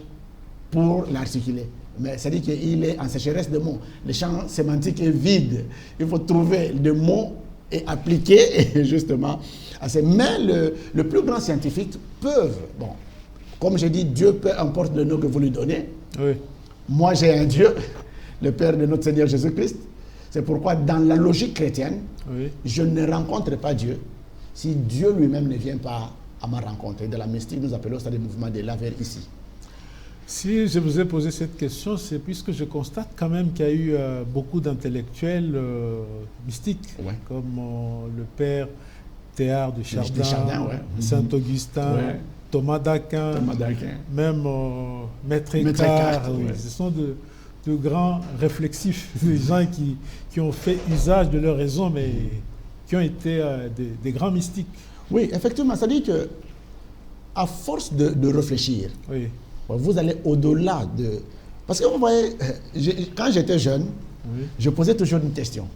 pour l'articuler. Mais ça dit qu'il est en sécheresse de mots. Le champ sémantique est vide. Il faut trouver des mots et appliquer et justement. Mais le plus grand scientifique peuvent, bon, comme j'ai dit, Dieu, peu importe le nom que vous lui donnez. Oui. Moi, j'ai un Dieu, le Père de notre Seigneur Jésus-Christ. C'est pourquoi, dans la logique chrétienne, je ne rencontre pas Dieu si Dieu lui-même ne vient pas à ma rencontre. Et dans la mystique, nous appelons ça des mouvements de là vers ici. Si je vous ai posé cette question, c'est puisque je constate quand même qu'il y a eu beaucoup d'intellectuels mystiques, comme le père Théard de Chardin, Saint-Augustin, Thomas d'Aquin, même Maître Eckhart. Oui. Ce sont de grands réflexifs, des gens qui ont fait usage de leur raison, mais qui ont été des grands mystiques. Oui, effectivement, ça dit que à force de réfléchir, vous allez au-delà de... Parce que vous voyez, quand j'étais jeune, je posais toujours une question.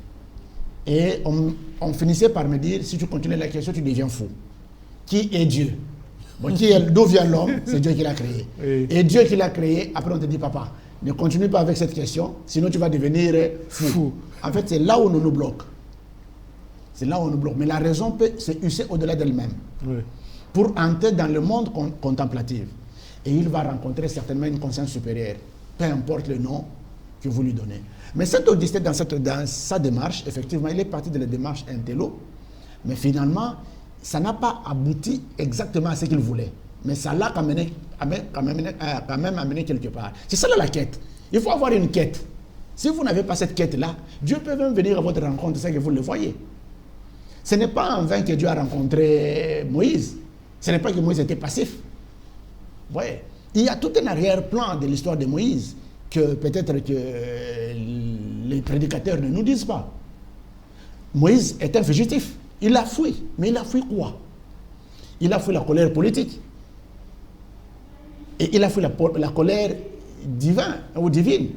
Et on finissait par me dire, si tu continues la question, tu deviens fou. Qui est Dieu? Bon, d'où vient l'homme? C'est Dieu qui l'a créé. Et Dieu qui l'a créé, après on te dit, papa, ne continue pas avec cette question, sinon tu vas devenir fou. En fait, c'est là où nous bloquons. C'est là où on nous bloque. Mais la raison peut se hisser au-delà d'elle-même. Pour entrer dans le monde contemplatif. Et il va rencontrer certainement une conscience supérieure, peu importe le nom que vous lui donnez. Mais Saint Augustin, dans sa démarche, effectivement, il est parti de la démarche intello, mais finalement, ça n'a pas abouti exactement à ce qu'il voulait. Mais ça l'a quand même amené quelque part. C'est ça la quête. Il faut avoir une quête. Si vous n'avez pas cette quête-là, Dieu peut même venir à votre rencontre, c'est que vous le voyez. Ce n'est pas en vain que Dieu a rencontré Moïse. Ce n'est pas que Moïse était passif. Ouais. Il y a tout un arrière-plan de l'histoire de Moïse que peut-être que les prédicateurs ne nous disent pas. Moïse est un fugitif. Il a fui. Mais il a fui quoi? Il a fui la colère politique. Et il a fui la colère divine.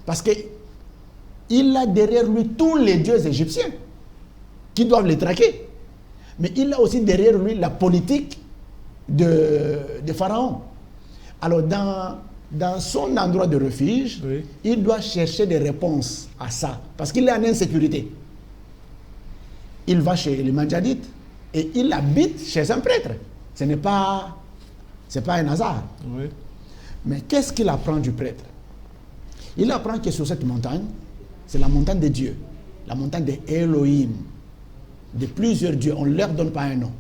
Parce qu'il a derrière lui tous les dieux égyptiens qui doivent les traquer. Mais il a aussi derrière lui la politique de Pharaon. Alors dans son endroit de refuge, il doit chercher des réponses à ça, parce qu'il est en insécurité. Il va chez les Mandjadites et il habite chez un prêtre. C'est pas un hasard. Mais qu'est-ce qu'il apprend du prêtre? Il apprend que sur cette montagne, c'est la montagne de Dieu, la montagne de Elohim, de plusieurs dieux. On ne leur donne pas un nom.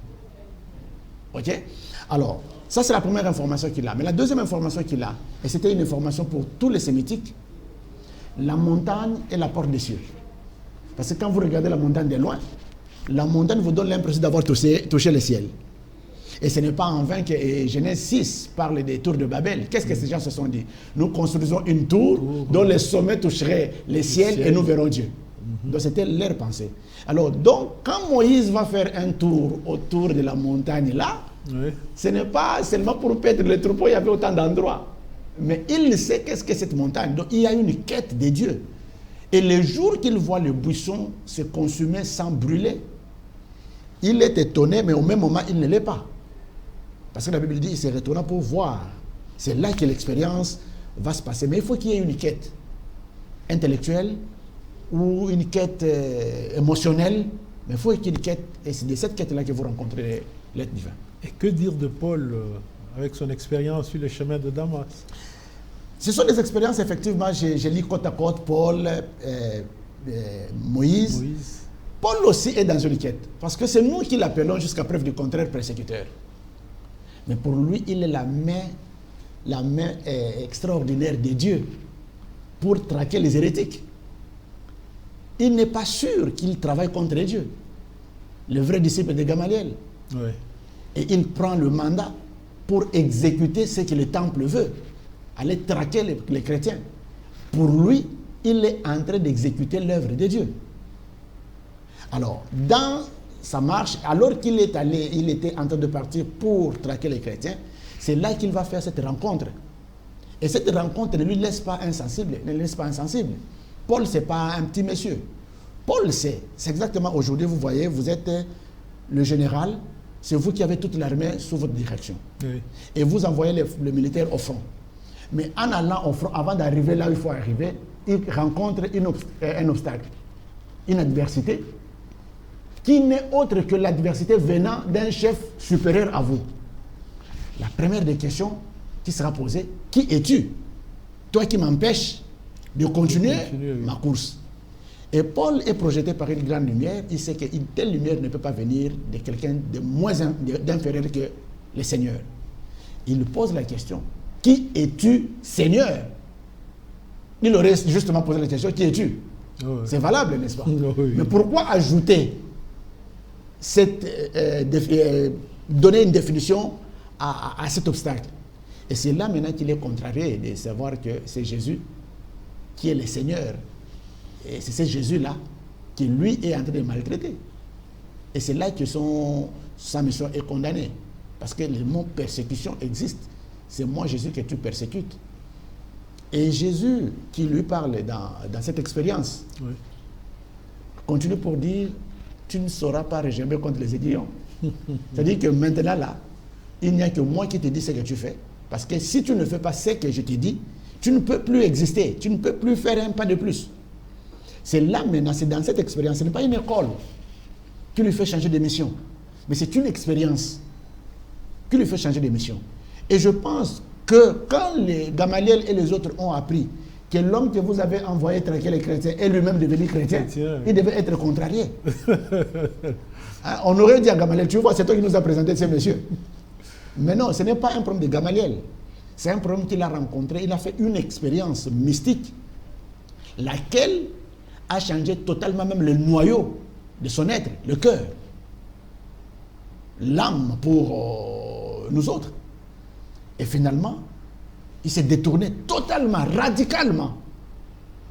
Ok? Alors, ça c'est la première information qu'il a. Mais la deuxième information qu'il a, et c'était une information pour tous les sémitiques, la montagne est la porte des cieux. Parce que quand vous regardez la montagne de loin, la montagne vous donne l'impression d'avoir touché le ciel. Et ce n'est pas en vain que Genèse 6 parle des tours de Babel. Qu'est-ce que ces gens se sont dit? Nous construisons une tour dont les sommets toucheraient le ciel et nous verrons Dieu. Donc c'était leur pensée. Alors, donc, quand Moïse va faire un tour autour de la montagne là, ce n'est pas seulement pour perdre les troupeaux, il y avait autant d'endroits. Mais il sait qu'est-ce que cette montagne. Donc, il y a une quête de Dieu. Et le jour qu'il voit le buisson se consumer sans brûler, il est étonné, mais au même moment, il ne l'est pas. Parce que la Bible dit, il se retourna pour voir. C'est là que l'expérience va se passer. Mais il faut qu'il y ait une quête intellectuelle ou une quête émotionnelle. Mais il faut qu'il y ait une quête, et c'est de cette quête-là que vous rencontrez l'être divin. Et que dire de Paul avec son expérience sur le chemin de Damas? Ce sont des expériences, effectivement, je lis côte à côte Paul, Moïse. Paul aussi est dans une quête. Parce que c'est nous qui l'appelons jusqu'à preuve du contraire persécuteur. Mais pour lui, il est la main extraordinaire de Dieu pour traquer les hérétiques. Il n'est pas sûr qu'il travaille contre Dieu. Le vrai disciple de Gamaliel. Oui. Et il prend le mandat pour exécuter ce que le temple veut. Aller traquer les chrétiens. Pour lui, il est en train d'exécuter l'œuvre de Dieu. Alors, dans sa marche, alors qu'il est allé, il était en train de partir pour traquer les chrétiens, c'est là qu'il va faire cette rencontre. Et cette rencontre ne lui laisse pas insensible, Paul, ce n'est pas un petit monsieur. Paul, c'est exactement aujourd'hui, vous voyez, vous êtes le général, c'est vous qui avez toute l'armée sous votre direction. Oui. Et vous envoyez le militaire au front. Mais en allant au front, avant d'arriver là où il faut arriver, il rencontre un obstacle, une adversité, qui n'est autre que l'adversité venant d'un chef supérieur à vous. La première des questions qui sera posée, qui es-tu? Toi qui m'empêches de continuer ma course. Et Paul est projeté par une grande lumière. Il sait qu'une telle lumière ne peut pas venir de quelqu'un d'inférieur que le Seigneur. Il pose la question, qui es-tu, Seigneur? Il aurait justement posé la question, qui es-tu? Oh, c'est valable, n'est-ce pas? Oh, oui. Mais pourquoi ajouter donner une définition à cet obstacle? Et c'est là maintenant qu'il est contrarié de savoir que c'est Jésus qui est le Seigneur. Et c'est ce Jésus-là qui, lui, est en train de maltraiter. Et c'est là que sa mission est condamnée. Parce que le mot persécution existe. C'est moi, Jésus, que tu persécutes. Et Jésus, qui lui parle dans cette expérience, oui, continue pour dire, tu ne sauras pas régimer contre les aiguillons. C'est-à-dire que maintenant, là, il n'y a que moi qui te dis ce que tu fais. Parce que si tu ne fais pas ce que je te dis, tu ne peux plus exister. Tu ne peux plus faire un pas de plus. C'est là maintenant, c'est dans cette expérience. Ce n'est pas une école qui lui fait changer de mission. Mais c'est une expérience qui lui fait changer de mission. Et je pense que quand les Gamaliel et les autres ont appris que l'homme que vous avez envoyé traquer les chrétiens est lui-même devenu chrétien, il devait être contrarié. On aurait dit à Gamaliel, tu vois, c'est toi qui nous as présenté ces messieurs. Mais non, ce n'est pas un problème de Gamaliel. C'est un problème qu'il a rencontré. Il a fait une expérience mystique, laquelle a changé totalement même le noyau de son être, le cœur, l'âme pour nous autres. Et finalement, il s'est détourné totalement, radicalement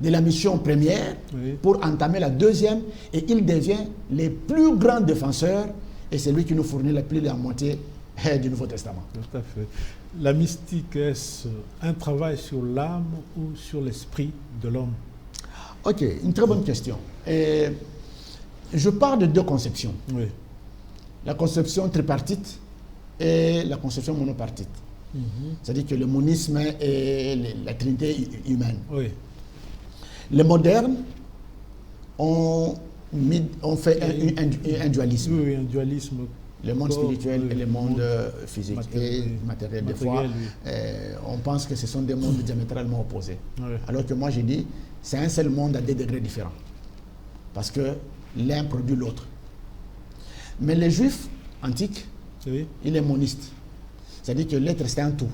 de la mission première, oui, pour entamer la deuxième, et il devient le plus grand défenseur, et c'est lui qui nous fournit plus de la moitié du Nouveau Testament. Tout à fait. La mystique, est-ce un travail sur l'âme ou sur l'esprit de l'homme? Ok, une très bonne question. Je parle de deux conceptions. Oui. La conception tripartite et la conception monopartite. C'est-à-dire que le monisme et la trinité humaine. Oui. Les modernes ont fait un dualisme. Oui, un dualisme. Le monde spirituel et le monde physique et matériel. Des fois, on pense que ce sont des mondes diamétralement opposés. Oui. Alors que moi, j'ai dit, c'est un seul monde à des degrés différents. Parce que l'un produit l'autre. Mais les Juifs antiques, oui, il est moniste. C'est-à-dire que l'être, c'est un tout.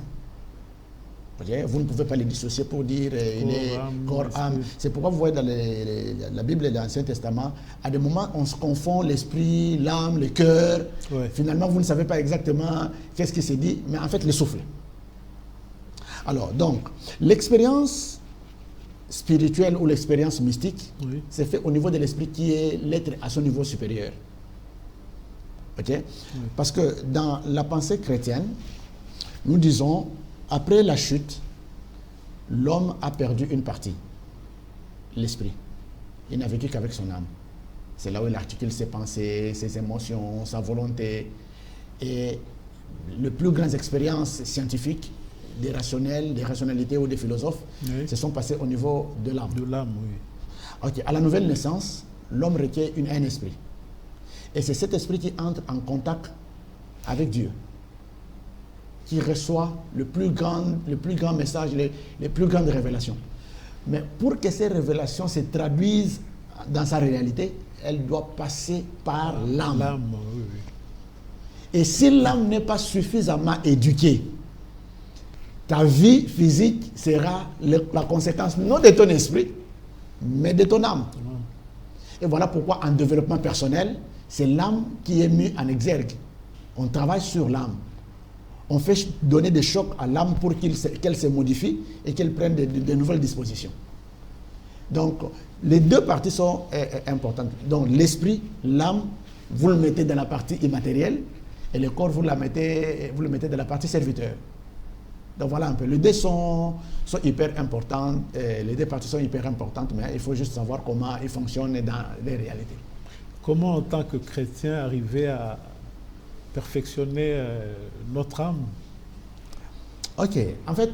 Okay? Vous ne pouvez pas les dissocier pour dire il est corps, âme. C'est pourquoi vous voyez dans la Bible et l'Ancien Testament, à des moments, on se confond l'esprit, l'âme, le cœur. Ouais. Finalement, vous ne savez pas exactement qu'est-ce qui s'est dit, mais en fait, le souffle. Alors, donc, l'expérience spirituelle ou l'expérience mystique, Oui. c'est fait au niveau de l'esprit qui est l'être à son niveau supérieur. Ok? Oui. Parce que dans la pensée chrétienne, nous disons, après la chute, l'homme a perdu une partie, l'esprit. Il n'a vécu qu'avec son âme. C'est là où il articule ses pensées, ses émotions, sa volonté. Et les plus grandes expériences scientifiques, des rationnels, des rationalités ou des philosophes, Oui. se sont passées au niveau de l'âme. De l'âme, oui. Ok, à la nouvelle naissance, l'homme requiert un esprit. Et c'est cet esprit qui entre en contact avec Dieu, qui reçoit le plus grand message, les plus grandes révélations. Mais pour que ces révélations se traduisent dans sa réalité, elles doivent passer par l'âme. L'âme, oui, oui. Et si l'âme n'est pas suffisamment éduquée, ta vie physique sera la conséquence non de ton esprit, mais de ton âme. Et voilà pourquoi en développement personnel, c'est l'âme qui est mise en exergue. On travaille sur l'âme. On fait donner des chocs à l'âme pour qu'elle se modifie et qu'elle prenne de nouvelles dispositions. Donc, les deux parties sont importantes. Donc, l'esprit, l'âme, vous le mettez dans la partie immatérielle et le corps, vous le mettez dans la partie serviteur. Donc, voilà un peu. Les deux sont hyper importantes. Les deux parties sont hyper importantes, mais il faut juste savoir comment ils fonctionnent dans les réalités. Comment, en tant que chrétien, arriver à perfectionner notre âme? Ok. En fait,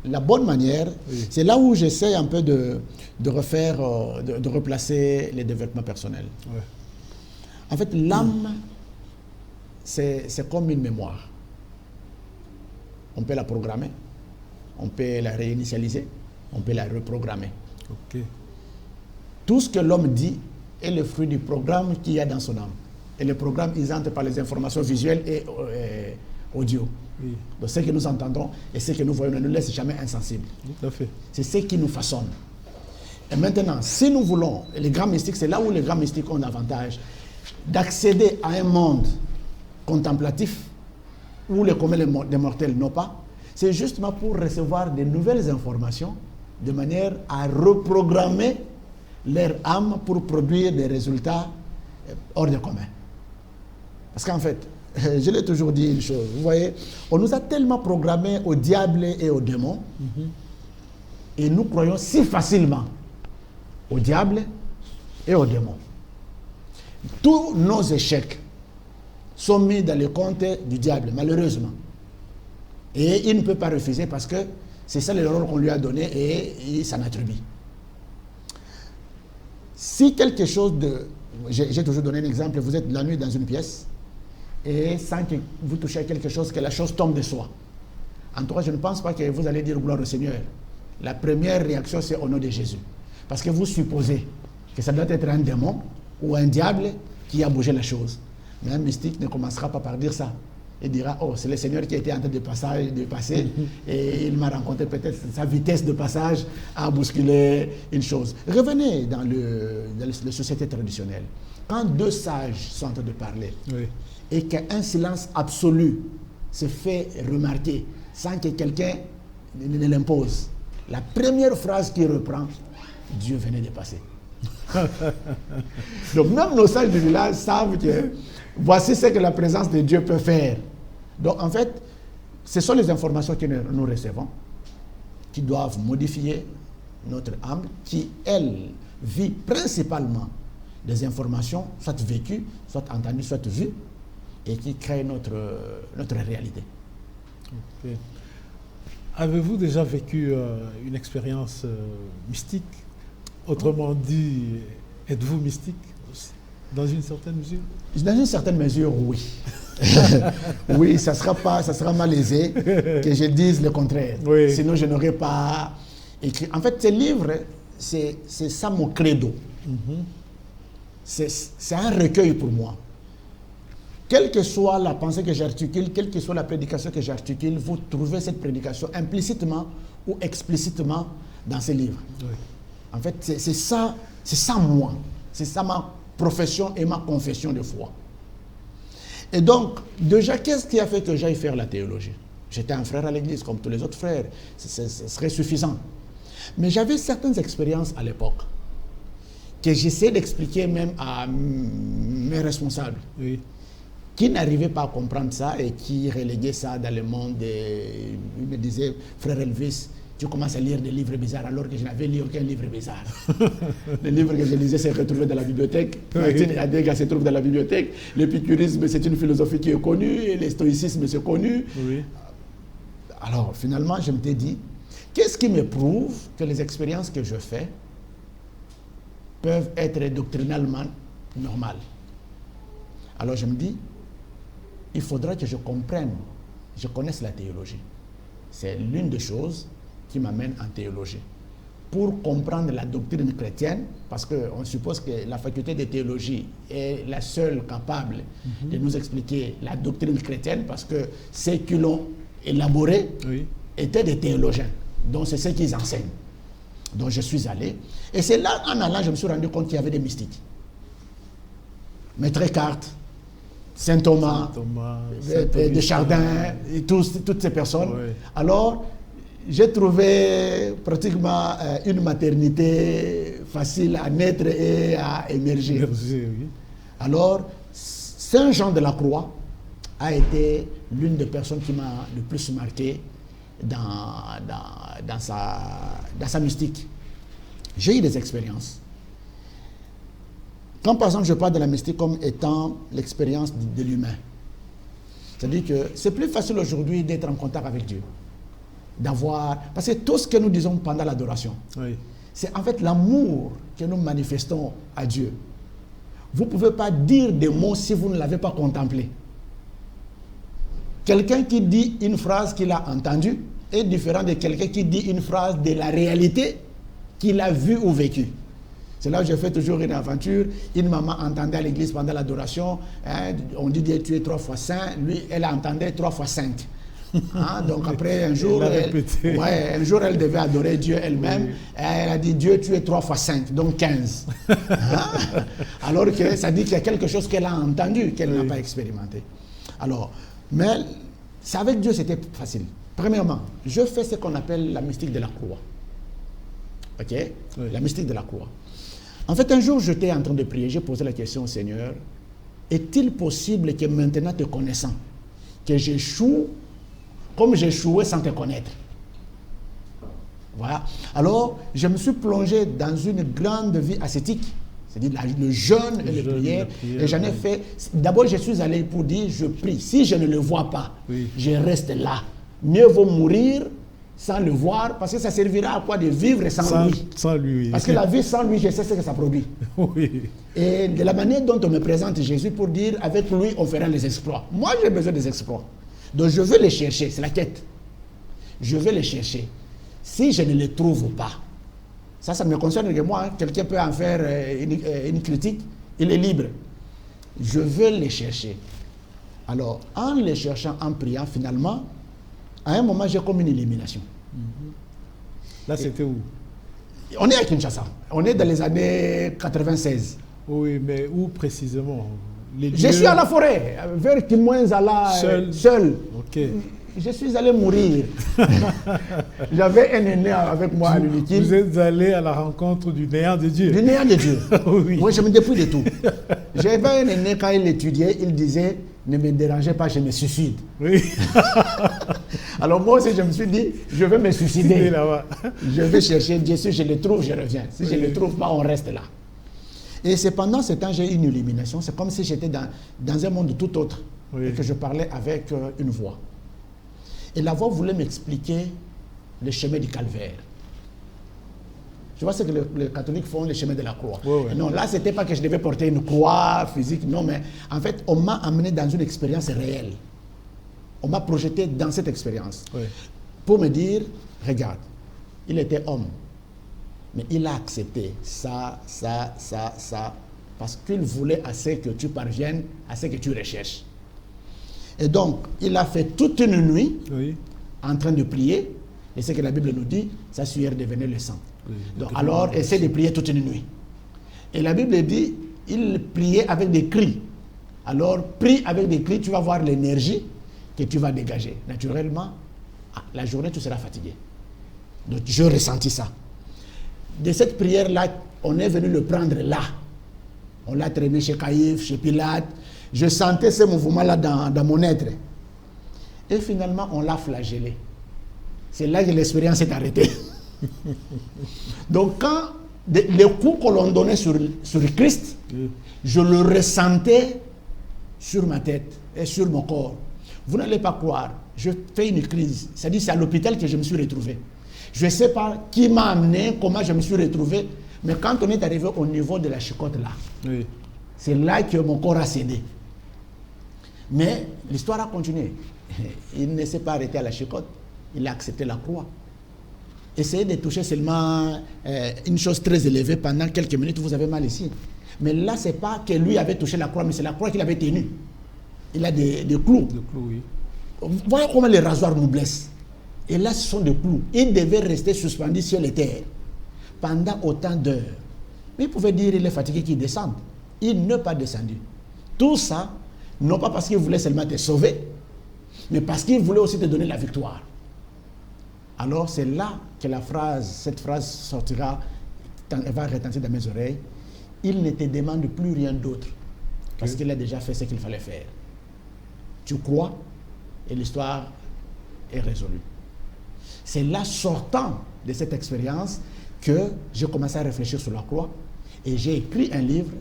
la bonne manière, oui, c'est là où j'essaie un peu de refaire, de replacer les développements personnels. Ouais. En fait, l'âme, c'est comme une mémoire. On peut la programmer, on peut la réinitialiser, on peut la reprogrammer. Okay. Tout ce que l'homme dit est le fruit du programme qu'il y a dans son âme. Et le programme, il entre par les informations visuelles et audio. Oui. Donc ce que nous entendons et ce que nous voyons ne nous laisse jamais insensibles. Tout à fait. C'est ce qui nous façonne. Et maintenant, si nous voulons, les grands mystiques, c'est là où les grands mystiques ont l'avantage d'accéder à un monde contemplatif où les communs des mortels n'ont pas, c'est justement pour recevoir de nouvelles informations de manière à reprogrammer leur âme pour produire des résultats hors de commun. Parce qu'en fait, je l'ai toujours dit une chose, vous voyez, on nous a tellement programmés au diable et aux démons, et nous croyons si facilement au diable et aux démons. Tous nos échecs sont mis dans le compte du diable, malheureusement. Et il ne peut pas refuser parce que c'est ça le rôle qu'on lui a donné et il s'en attribue. Si quelque chose de... J'ai toujours donné un exemple, vous êtes la nuit dans une pièce et sans que vous touchiez à quelque chose, que la chose tombe de soi. En tout cas, je ne pense pas que vous allez dire gloire au Seigneur. La première réaction, c'est au nom de Jésus. Parce que vous supposez que ça doit être un démon ou un diable qui a bougé la chose. Mais un mystique ne commencera pas par dire ça. Il dira, oh, c'est le Seigneur qui était en train de passer et il m'a rencontré, peut-être sa vitesse de passage a bousculé une chose. Revenez dans les sociétés traditionnelles. Quand deux sages sont en train de parler, oui, et qu'un silence absolu se fait remarquer sans que quelqu'un ne l'impose, la première phrase qu'il reprend, Dieu venait de passer. Donc même nos sages du village savent que voici ce que la présence de Dieu peut faire. Donc en fait, ce sont les informations que nous recevons qui doivent modifier notre âme, qui, elle, vit principalement des informations, soit vécues, soit entendues, soit vues, et qui créent notre réalité. Okay. Avez-vous déjà vécu une expérience mystique? Autrement dit, êtes-vous mystique dans une certaine mesure? Dans une certaine mesure, oui. Oui, ça sera malaisé que je dise le contraire. Oui. Sinon, je n'aurais pas écrit. En fait, ce livre, c'est ça mon credo. C'est un recueil pour moi. quelle que soit la pensée que j'articule, quelle que soit la prédication que j'articule, vous trouvez cette prédication implicitement ou explicitement dans ces livres. Oui. En fait, c'est ça moi. C'est ça ma profession et ma confession de foi. Et donc, déjà, qu'est-ce qui a fait que j'aille faire la théologie? J'étais un frère à l'église, comme tous les autres frères. Ce serait suffisant. Mais j'avais certaines expériences à l'époque que j'essayais d'expliquer même à mes responsables. Oui. Qui n'arrivaient pas à comprendre ça et qui reléguaient ça dans le monde. Ils me disaient, frère Elvis, tu commences à lire des livres bizarres alors que je n'avais lu aucun livre bizarre. Les livres que je lisais se retrouvaient dans la bibliothèque. Martin Heidegger se trouve dans la bibliothèque. L'épicurisme, c'est une philosophie qui est connue. Et le stoïcisme, c'est connu. Oui. Alors, finalement, je me suis dit, qu'est-ce qui me prouve que les expériences que je fais peuvent être doctrinalement normales? Alors, je me dis, il faudra que je connaisse la théologie. C'est l'une des choses qui m'amène en théologie. Pour comprendre la doctrine chrétienne, parce qu'on suppose que la faculté de théologie est la seule capable de nous expliquer la doctrine chrétienne, parce que ceux qui l'ont élaborée étaient des théologiens. Donc c'est ce qu'ils enseignent. Donc je suis allé. Et c'est là, en allant, je me suis rendu compte qu'il y avait des mystiques. Maître Eckhart, Saint Thomas, de Chardin, et toutes ces personnes. Oui. Alors, j'ai trouvé pratiquement une maternité facile à naître et à émerger. Oui. Alors, Saint Jean de la Croix a été l'une des personnes qui m'a le plus marqué dans sa mystique. J'ai eu des expériences. Quand par exemple je parle de la mystique comme étant l'expérience de l'humain, c'est-à-dire que c'est plus facile aujourd'hui d'être en contact avec Dieu, parce que tout ce que nous disons pendant l'adoration, c'est en fait l'amour que nous manifestons à Dieu. Vous ne pouvez pas dire des mots si vous ne l'avez pas contemplé. Quelqu'un qui dit une phrase qu'il a entendue est différent de quelqu'un qui dit une phrase de la réalité qu'il a vue ou vécue. C'est là où je fais toujours une aventure. Une maman entendait à l'église pendant l'adoration, on dit Dieu tu es 3 fois saint, lui elle entendait 3 fois 5. Donc après un jour, un jour elle devait adorer Dieu elle-même, oui. Elle a dit Dieu tu es 3 fois 5, donc 15. Alors que ça dit qu'il y a quelque chose qu'elle a entendu, qu'elle n'a pas expérimenté. Alors, mais avec Dieu c'était facile. Premièrement, je fais ce qu'on appelle la mystique de la croix. Ok? Oui. La mystique de la croix. En fait, un jour, j'étais en train de prier, j'ai posé la question au Seigneur, est-il possible que maintenant te connaissant, que j'échoue comme j'échouais sans te connaître? Voilà. Alors, je me suis plongé dans une grande vie ascétique, c'est-à-dire le jeûne et les prières, et j'en ai fait. D'abord, je suis allé pour dire, je prie. Si je ne le vois pas, je reste là. Mieux vaut mourir sans le voir, parce que ça servira à quoi de vivre sans lui. Sans lui. Parce que la vie sans lui, je sais ce que ça produit. Oui. Et de la manière dont on me présente Jésus pour dire, avec lui, on fera les exploits. Moi, j'ai besoin des exploits. Donc, je veux les chercher, c'est la quête. Je veux les chercher. Si je ne les trouve pas, ça me concerne que moi, quelqu'un peut en faire une critique, il est libre. Je veux les chercher. Alors, en les cherchant, en priant, finalement, à un moment, j'ai comme une illumination. Là, c'était où? On est à Kinshasa. On est dans les années 96. Oui, mais où précisément? Je suis à la forêt, vers Kimwenzala, seul. Ok. Je suis allé mourir. J'avais un aîné avec moi à l'Uniquine. Vous êtes allé à la rencontre du néant de Dieu. Du néant de Dieu. Oui. Moi, je me dépouille de tout. J'avais un aîné, quand il étudiait, il disait, ne me dérangez pas, je me suicide. Oui. Alors moi aussi, je me suis dit, je vais me suicider. Je vais chercher Dieu. Si je le trouve, je reviens. Si je ne le trouve pas, on reste là. Et c'est pendant ce temps, j'ai eu une illumination. C'est comme si j'étais dans un monde tout autre. Et que je parlais avec une voix. Et la voix voulait m'expliquer le chemin du calvaire. Tu vois ce que les catholiques font, le chemin de la croix. Non, là, ce n'était pas que je devais porter une croix physique. Non, mais en fait, on m'a amené dans une expérience réelle. On m'a projeté dans cette expérience. Pour me dire, regarde, il était homme. Mais il a accepté ça, parce qu'il voulait à ce que tu parviennes à ce que tu recherches. Et donc, il a fait toute une nuit Oui. en train de prier. Et ce que la Bible nous dit, sa sueur devenait le sang. Oui. Donc, alors, essaie de prier toute une nuit. Et la Bible dit, il priait avec des cris. Alors, prie avec des cris, tu vas voir l'énergie que tu vas dégager. Naturellement, la journée, tu seras fatigué. Donc, je ressentis ça. De cette prière-là, on est venu le prendre là. On l'a traîné chez Caïphe, chez Pilate. Je sentais ce mouvement-là dans mon être. Et finalement, on l'a flagellé. C'est là que l'expérience s'est arrêtée. Donc, quand les coups que l'on donnait sur Christ, je le ressentais sur ma tête et sur mon corps. Vous n'allez pas croire, je fais une crise. C'est-à-dire, c'est à l'hôpital que je me suis retrouvé. Je ne sais pas qui m'a amené, comment je me suis retrouvé, mais quand on est arrivé au niveau de la chicotte là, oui, c'est là que mon corps a cédé. Mais l'histoire a continué. Il ne s'est pas arrêté à la chicotte, il a accepté la croix. Essayez de toucher seulement une chose très élevée pendant quelques minutes, vous avez mal ici. Mais là, ce n'est pas que lui avait touché la croix, mais c'est la croix qu'il avait tenue. Il a des clous. Des clous, oui. Voyez comment les rasoirs nous blessent. Et là, ce sont des clous. Il devait rester suspendu sur les terres pendant autant d'heures. Mais il pouvait dire qu'il est fatigué, qu'il descende. Il n'est pas descendu. Tout ça, non pas parce qu'il voulait seulement te sauver, mais parce qu'il voulait aussi te donner la victoire. Alors c'est là que cette phrase sortira, elle va retentir dans mes oreilles. Il ne te demande plus rien d'autre, parce qu'il a déjà fait ce qu'il fallait faire. Tu crois, et l'histoire est résolue. C'est là, sortant de cette expérience, que j'ai commencé à réfléchir sur la croix, et j'ai écrit un livre,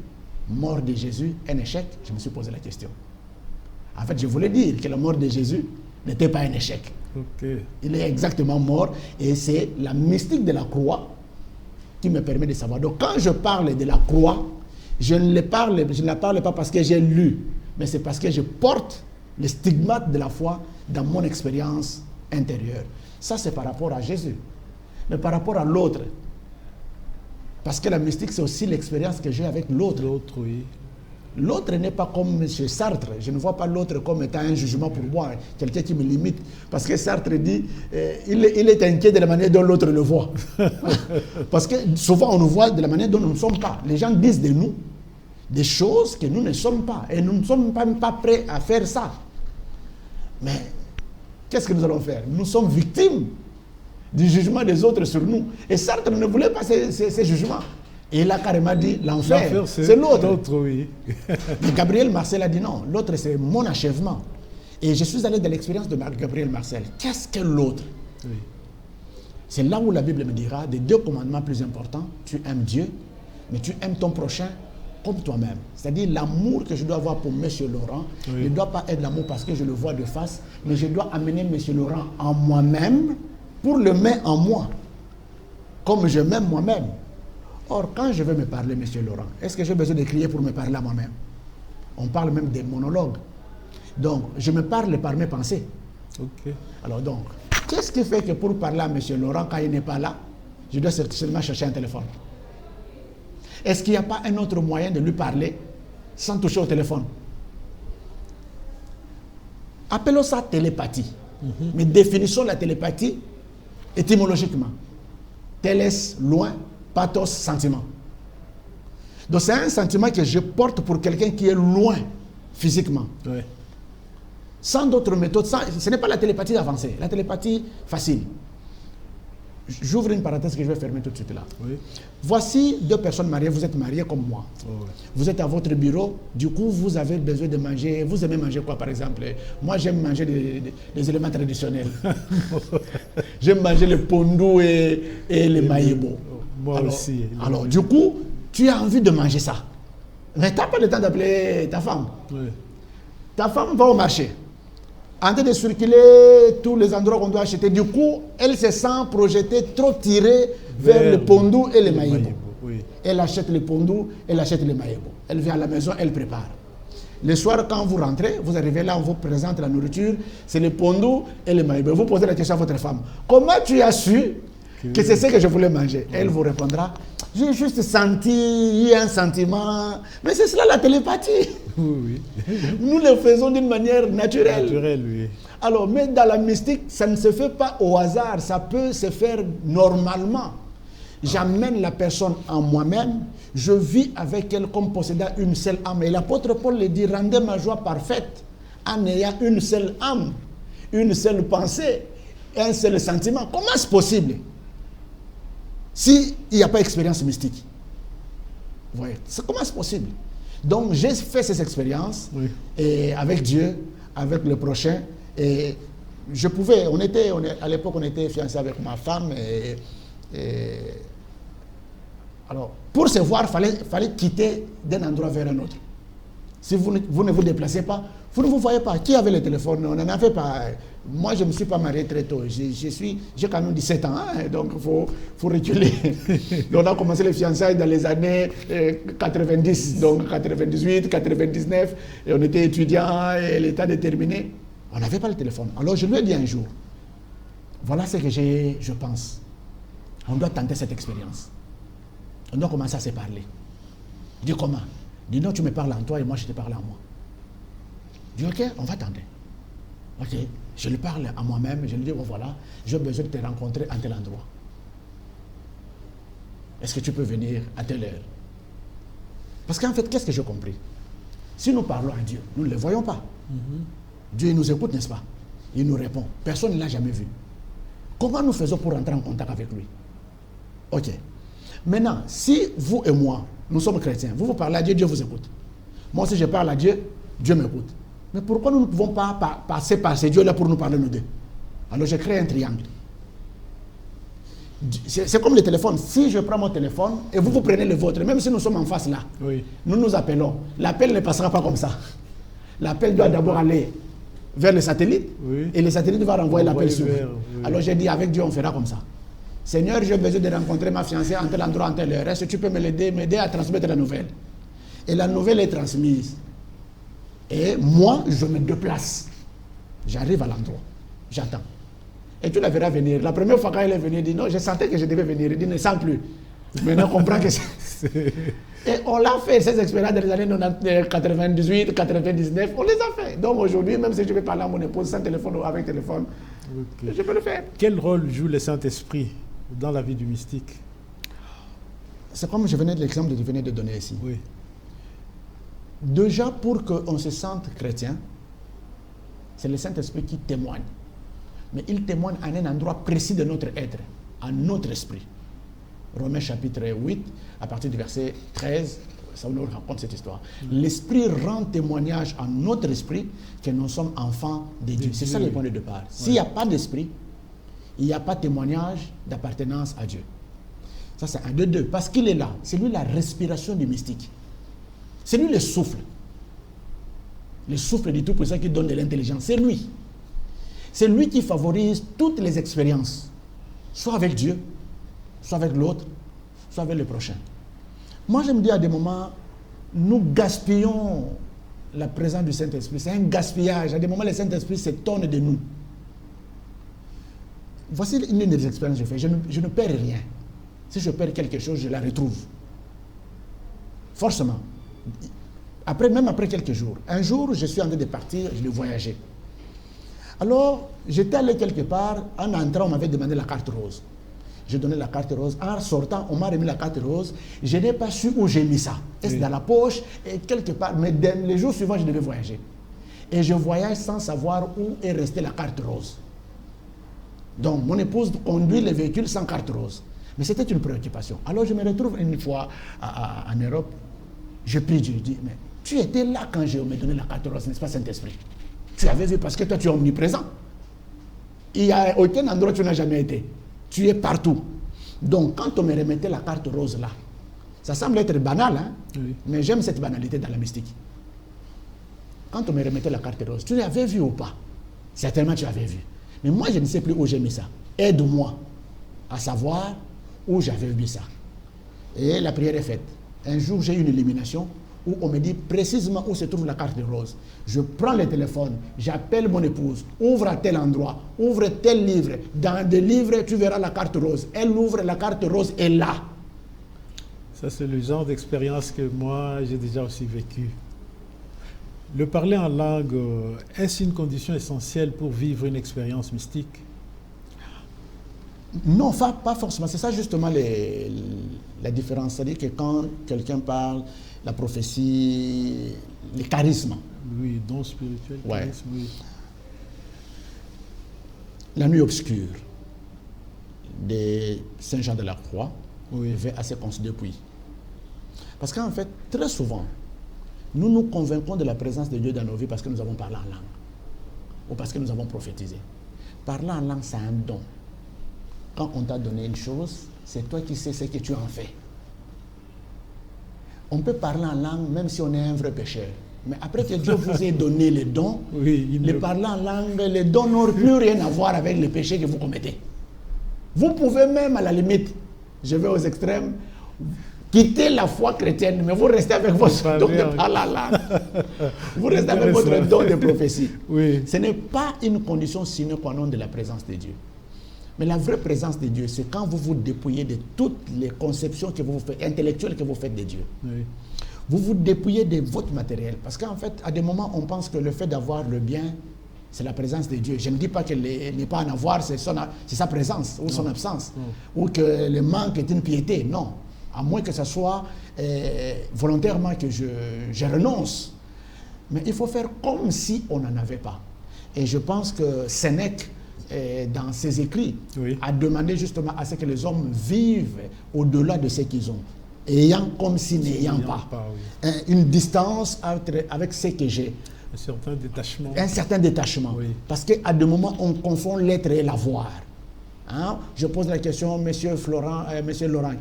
Mort de Jésus, un échec. Je me suis posé la question. En fait, je voulais dire que la mort de Jésus n'était pas un échec. Il est exactement mort, et c'est la mystique de la croix qui me permet de savoir. Donc quand je parle de la croix, je ne la parle pas parce que j'ai lu, mais c'est parce que je porte le stigmate de la foi dans mon expérience intérieure. Ça, c'est par rapport à Jésus. Mais par rapport à l'autre, parce que la mystique, c'est aussi l'expérience que j'ai avec l'autre. L'autre, oui. L'autre n'est pas comme M. Sartre. Je ne vois pas l'autre comme étant un jugement pour moi, quelqu'un qui me limite. Parce que Sartre dit, il est inquiet de la manière dont l'autre le voit. Parce que souvent on nous voit de la manière dont nous ne sommes pas. Les gens disent de nous des choses que nous ne sommes pas. Et nous ne sommes pas prêts à faire ça. Mais qu'est-ce que nous allons faire? Nous sommes victimes du jugement des autres sur nous. Et Sartre ne voulait pas ces jugements. Et il a carrément dit, l'enfer, c'est l'autre. Oui. Mais Gabriel Marcel a dit non, l'autre c'est mon achèvement. Et je suis allé dans l'expérience de Gabriel Marcel. Qu'est-ce que l'autre? Oui. C'est là où la Bible me dira, des deux commandements plus importants, tu aimes Dieu, mais tu aimes ton prochain comme toi-même. C'est-à-dire l'amour que je dois avoir pour M. Laurent, oui, ne doit pas être l'amour parce que je le vois de face, mais je dois amener M. Laurent en moi-même pour le mettre en moi, comme je m'aime moi-même. Or, quand je veux me parler, M. Laurent, est-ce que j'ai besoin de crier pour me parler à moi-même? On parle même des monologues. Donc, je me parle par mes pensées. Alors donc, qu'est-ce qui fait que pour parler à M. Laurent, quand il n'est pas là, je dois seulement chercher un téléphone? Est-ce qu'il n'y a pas un autre moyen de lui parler sans toucher au téléphone? Appelons ça télépathie. Mais définissons la télépathie étymologiquement. Télès, loin, pathos, sentiment. Donc c'est un sentiment que je porte pour quelqu'un qui est loin physiquement. Oui. Sans d'autres méthodes, ce n'est pas la télépathie avancée, la télépathie facile. J'ouvre une parenthèse que je vais fermer tout de suite là. Oui. Voici deux personnes mariées, vous êtes mariés comme moi. Oh, oui. Vous êtes à votre bureau, du coup vous avez besoin de manger. Vous aimez manger quoi par exemple? Moi j'aime manger des éléments traditionnels. J'aime manger le pondou et les maïbo. Moi aussi. Alors du coup, tu as envie de manger ça. Mais tu n'as pas le temps d'appeler ta femme. Oui. Ta femme va au marché, en train de circuler tous les endroits qu'on doit acheter. Du coup, elle se sent projetée, trop tirée vers le pondou et les maïbo. Oui. Elle achète le pondou, elle achète les maïbo. Elle vient à la maison, elle prépare. Le soir, quand vous rentrez, vous arrivez là, on vous présente la nourriture, c'est le pondou et les maïbo. Vous posez la question à votre femme. Comment tu as su que c'est ce que je voulais manger? Elle vous répondra, J'ai juste senti un sentiment. Mais c'est cela la télépathie. Oui. Nous le faisons d'une manière naturelle. Naturel, oui. Alors, mais dans la mystique, ça ne se fait pas au hasard. Ça peut se faire normalement. J'amène la personne en moi-même. Je vis avec elle comme possédant une seule âme. Et l'apôtre Paul le dit, rendez ma joie parfaite en ayant une seule âme, une seule pensée, un seul sentiment. Comment c'est possible s'il n'y a pas d'expérience mystique? Vous voyez, comment c'est possible? Donc, j'ai fait ces expériences et avec Dieu, avec le prochain. Et je pouvais, à l'époque, on était fiancés avec ma femme. Alors, pour se voir, il fallait quitter d'un endroit vers un autre. Si vous ne vous déplacez pas, vous ne vous voyez pas. Qui avait le téléphone? On n'en avait pas. Moi, je ne me suis pas marié très tôt. J'ai quand même 17 ans, hein, donc il faut reculer. On a commencé les fiançailles dans les années 90, donc 98, 99, et on était étudiants et l'état déterminé. On n'avait pas le téléphone. Alors je lui ai dit un jour, voilà ce que je pense. On doit tenter cette expérience. On doit commencer à se parler. Je dis comment? Je dis non, tu me parles en toi et moi je te parle en moi. Je dis ok, on va tenter. Ok, je lui parle à moi-même, je lui dis, oh, voilà, j'ai besoin de te rencontrer à tel endroit. Est-ce que tu peux venir à telle heure? Parce qu'en fait, qu'est-ce que j'ai compris? Si nous parlons à Dieu, nous ne le voyons pas. Dieu nous écoute, n'est-ce pas? Il nous répond. Personne ne l'a jamais vu. Comment nous faisons pour entrer en contact avec lui? Ok. Maintenant, si vous et moi, nous sommes chrétiens, vous parlez à Dieu, Dieu vous écoute. Moi, si je parle à Dieu, Dieu m'écoute. Mais pourquoi nous ne pouvons pas passer par ces dieux-là pour nous parler nous deux? Alors je crée un triangle. C'est comme le téléphone. Si je prends mon téléphone et vous prenez le vôtre, même si nous sommes en face là, nous nous appelons. L'appel ne passera pas comme ça. L'appel doit d'abord aller vers le satellite et le satellite va renvoyer l'appel sur vous. Alors j'ai dit, avec Dieu, on fera comme ça. Seigneur, j'ai besoin de rencontrer ma fiancée en tel endroit, en telle heure. Est-ce que tu peux m'aider à transmettre la nouvelle? Et la nouvelle est transmise. Et moi, je me déplace. J'arrive à l'endroit. J'attends. Et tu la verras venir. La première fois quand elle est venue, elle dit non, je sentais que je devais venir. Elle dit ne sens plus. Maintenant, on comprend que c'est... Et on l'a fait, ces expériences dans les années 98, 99, on les a fait. Donc aujourd'hui, même si je vais parler à mon épouse sans téléphone ou avec téléphone, je peux le faire. Quel rôle joue le Saint-Esprit dans la vie du mystique? C'est comme l'exemple que je venais de donner ici. Oui. Déjà, pour qu'on se sente chrétien, c'est le Saint-Esprit qui témoigne. Mais il témoigne à un endroit précis de notre être, à notre esprit. Romains chapitre 8, à partir du verset 13, ça nous raconte cette histoire. L'Esprit rend témoignage à notre esprit que nous sommes enfants de Dieu. C'est ça le point de départ. S'il n'y a pas d'esprit, il n'y a pas de témoignage d'appartenance à Dieu. Ça, c'est un de deux. Parce qu'il est là. C'est lui la respiration du mystique. C'est lui le souffle. Le souffle du Tout-Puissant qui donne de l'intelligence. C'est lui. C'est lui qui favorise toutes les expériences. Soit avec Dieu, soit avec l'autre, soit avec le prochain. Moi, je me dis à des moments, nous gaspillons la présence du Saint-Esprit. C'est un gaspillage. À des moments, le Saint-Esprit s'étonne de nous. Voici une des expériences que je fais. Je ne perds rien. Si je perds quelque chose, je la retrouve. Forcément. Même après quelques jours. Un jour, je suis en train de partir, je vais voyager. Alors, j'étais allé quelque part. En entrant, on m'avait demandé la carte rose. J'ai donné la carte rose. En sortant, on m'a remis la carte rose. Je n'ai pas su où j'ai mis ça. Est-ce dans la poche et quelque part. Mais les jours suivants, je devais voyager. Et je voyage sans savoir où est restée la carte rose. Donc, mon épouse conduit le véhicule sans carte rose. Mais c'était une préoccupation. Alors, je me retrouve une fois en Europe. Je prie Dieu. Je dis, mais tu étais là quand je me donné la carte rose, n'est-ce pas, Saint-Esprit? Tu avais vu parce que toi, tu es omniprésent. Il n'y a aucun endroit où tu n'as jamais été. Tu es partout. Donc, quand on me remettait la carte rose là, ça semble être banal, hein? Oui. Mais j'aime cette banalité dans la mystique. Quand on me remettait la carte rose, tu l'avais vu ou pas? Certainement, tu l'avais vu. Mais moi, je ne sais plus où j'ai mis ça. Aide-moi à savoir où j'avais mis ça. Et la prière est faite. Un jour, j'ai eu une illumination où on me dit précisément où se trouve la carte rose. Je prends le téléphone, j'appelle mon épouse, ouvre à tel endroit, ouvre tel livre. Dans des livres, tu verras la carte rose. Elle ouvre, la carte rose est là. Ça, c'est le genre d'expérience que moi, j'ai déjà aussi vécu. Le parler en langue, est-ce une condition essentielle pour vivre une expérience mystique? Non, pas forcément. C'est ça justement la différence. C'est-à-dire que quand quelqu'un parle, la prophétie, les charismes. Oui, don spirituel, Ouais. charisme, oui. La nuit obscure de Saint Jean de la Croix Oui. avait assez considéré depuis. Parce qu'en fait, très souvent, nous nous convainquons de la présence de Dieu dans nos vies parce que nous avons parlé en langue ou parce que nous avons prophétisé. Parler en langue, c'est un don. Quand on t'a donné une chose, c'est toi qui sais ce que tu en fais. On peut parler en langue même si on est un vrai pécheur. Mais après que Dieu vous ait donné les dons, Oui, les parler en langue, les dons n'ont plus rien à voir avec les péchés que vous commettez. Vous pouvez même, à la limite, je vais aux extrêmes, quitter la foi chrétienne, mais vous restez avec votre don de parler en langue. Vous restez avec votre don de prophétie. Oui. Ce n'est pas une condition sine qua non de la présence de Dieu. Mais la vraie présence de Dieu, c'est quand vous vous dépouillez de toutes les conceptions que vous faites, intellectuelles que vous faites de Dieu. Oui. Vous vous dépouillez de votre matériel. Parce qu'en fait, à des moments, on pense que le fait d'avoir le bien, c'est la présence de Dieu. Je ne dis pas qu'il n'est pas en avoir, c'est sa présence ou son absence. Ou que le manque est une piété. Non. À moins que ce soit volontairement que je renonce. Mais il faut faire comme si on n'en avait pas. Et je pense que Sénèque, dans ses écrits, Oui. a demandé justement à ce que les hommes vivent au-delà de ce qu'ils ont, ayant comme si n'ayant pas. Oui. Une distance avec ce que j'ai. Un certain détachement. Un certain détachement. Oui. Parce qu'à des moments, on confond l'être et l'avoir. Hein? Je pose la question, Monsieur Laurent,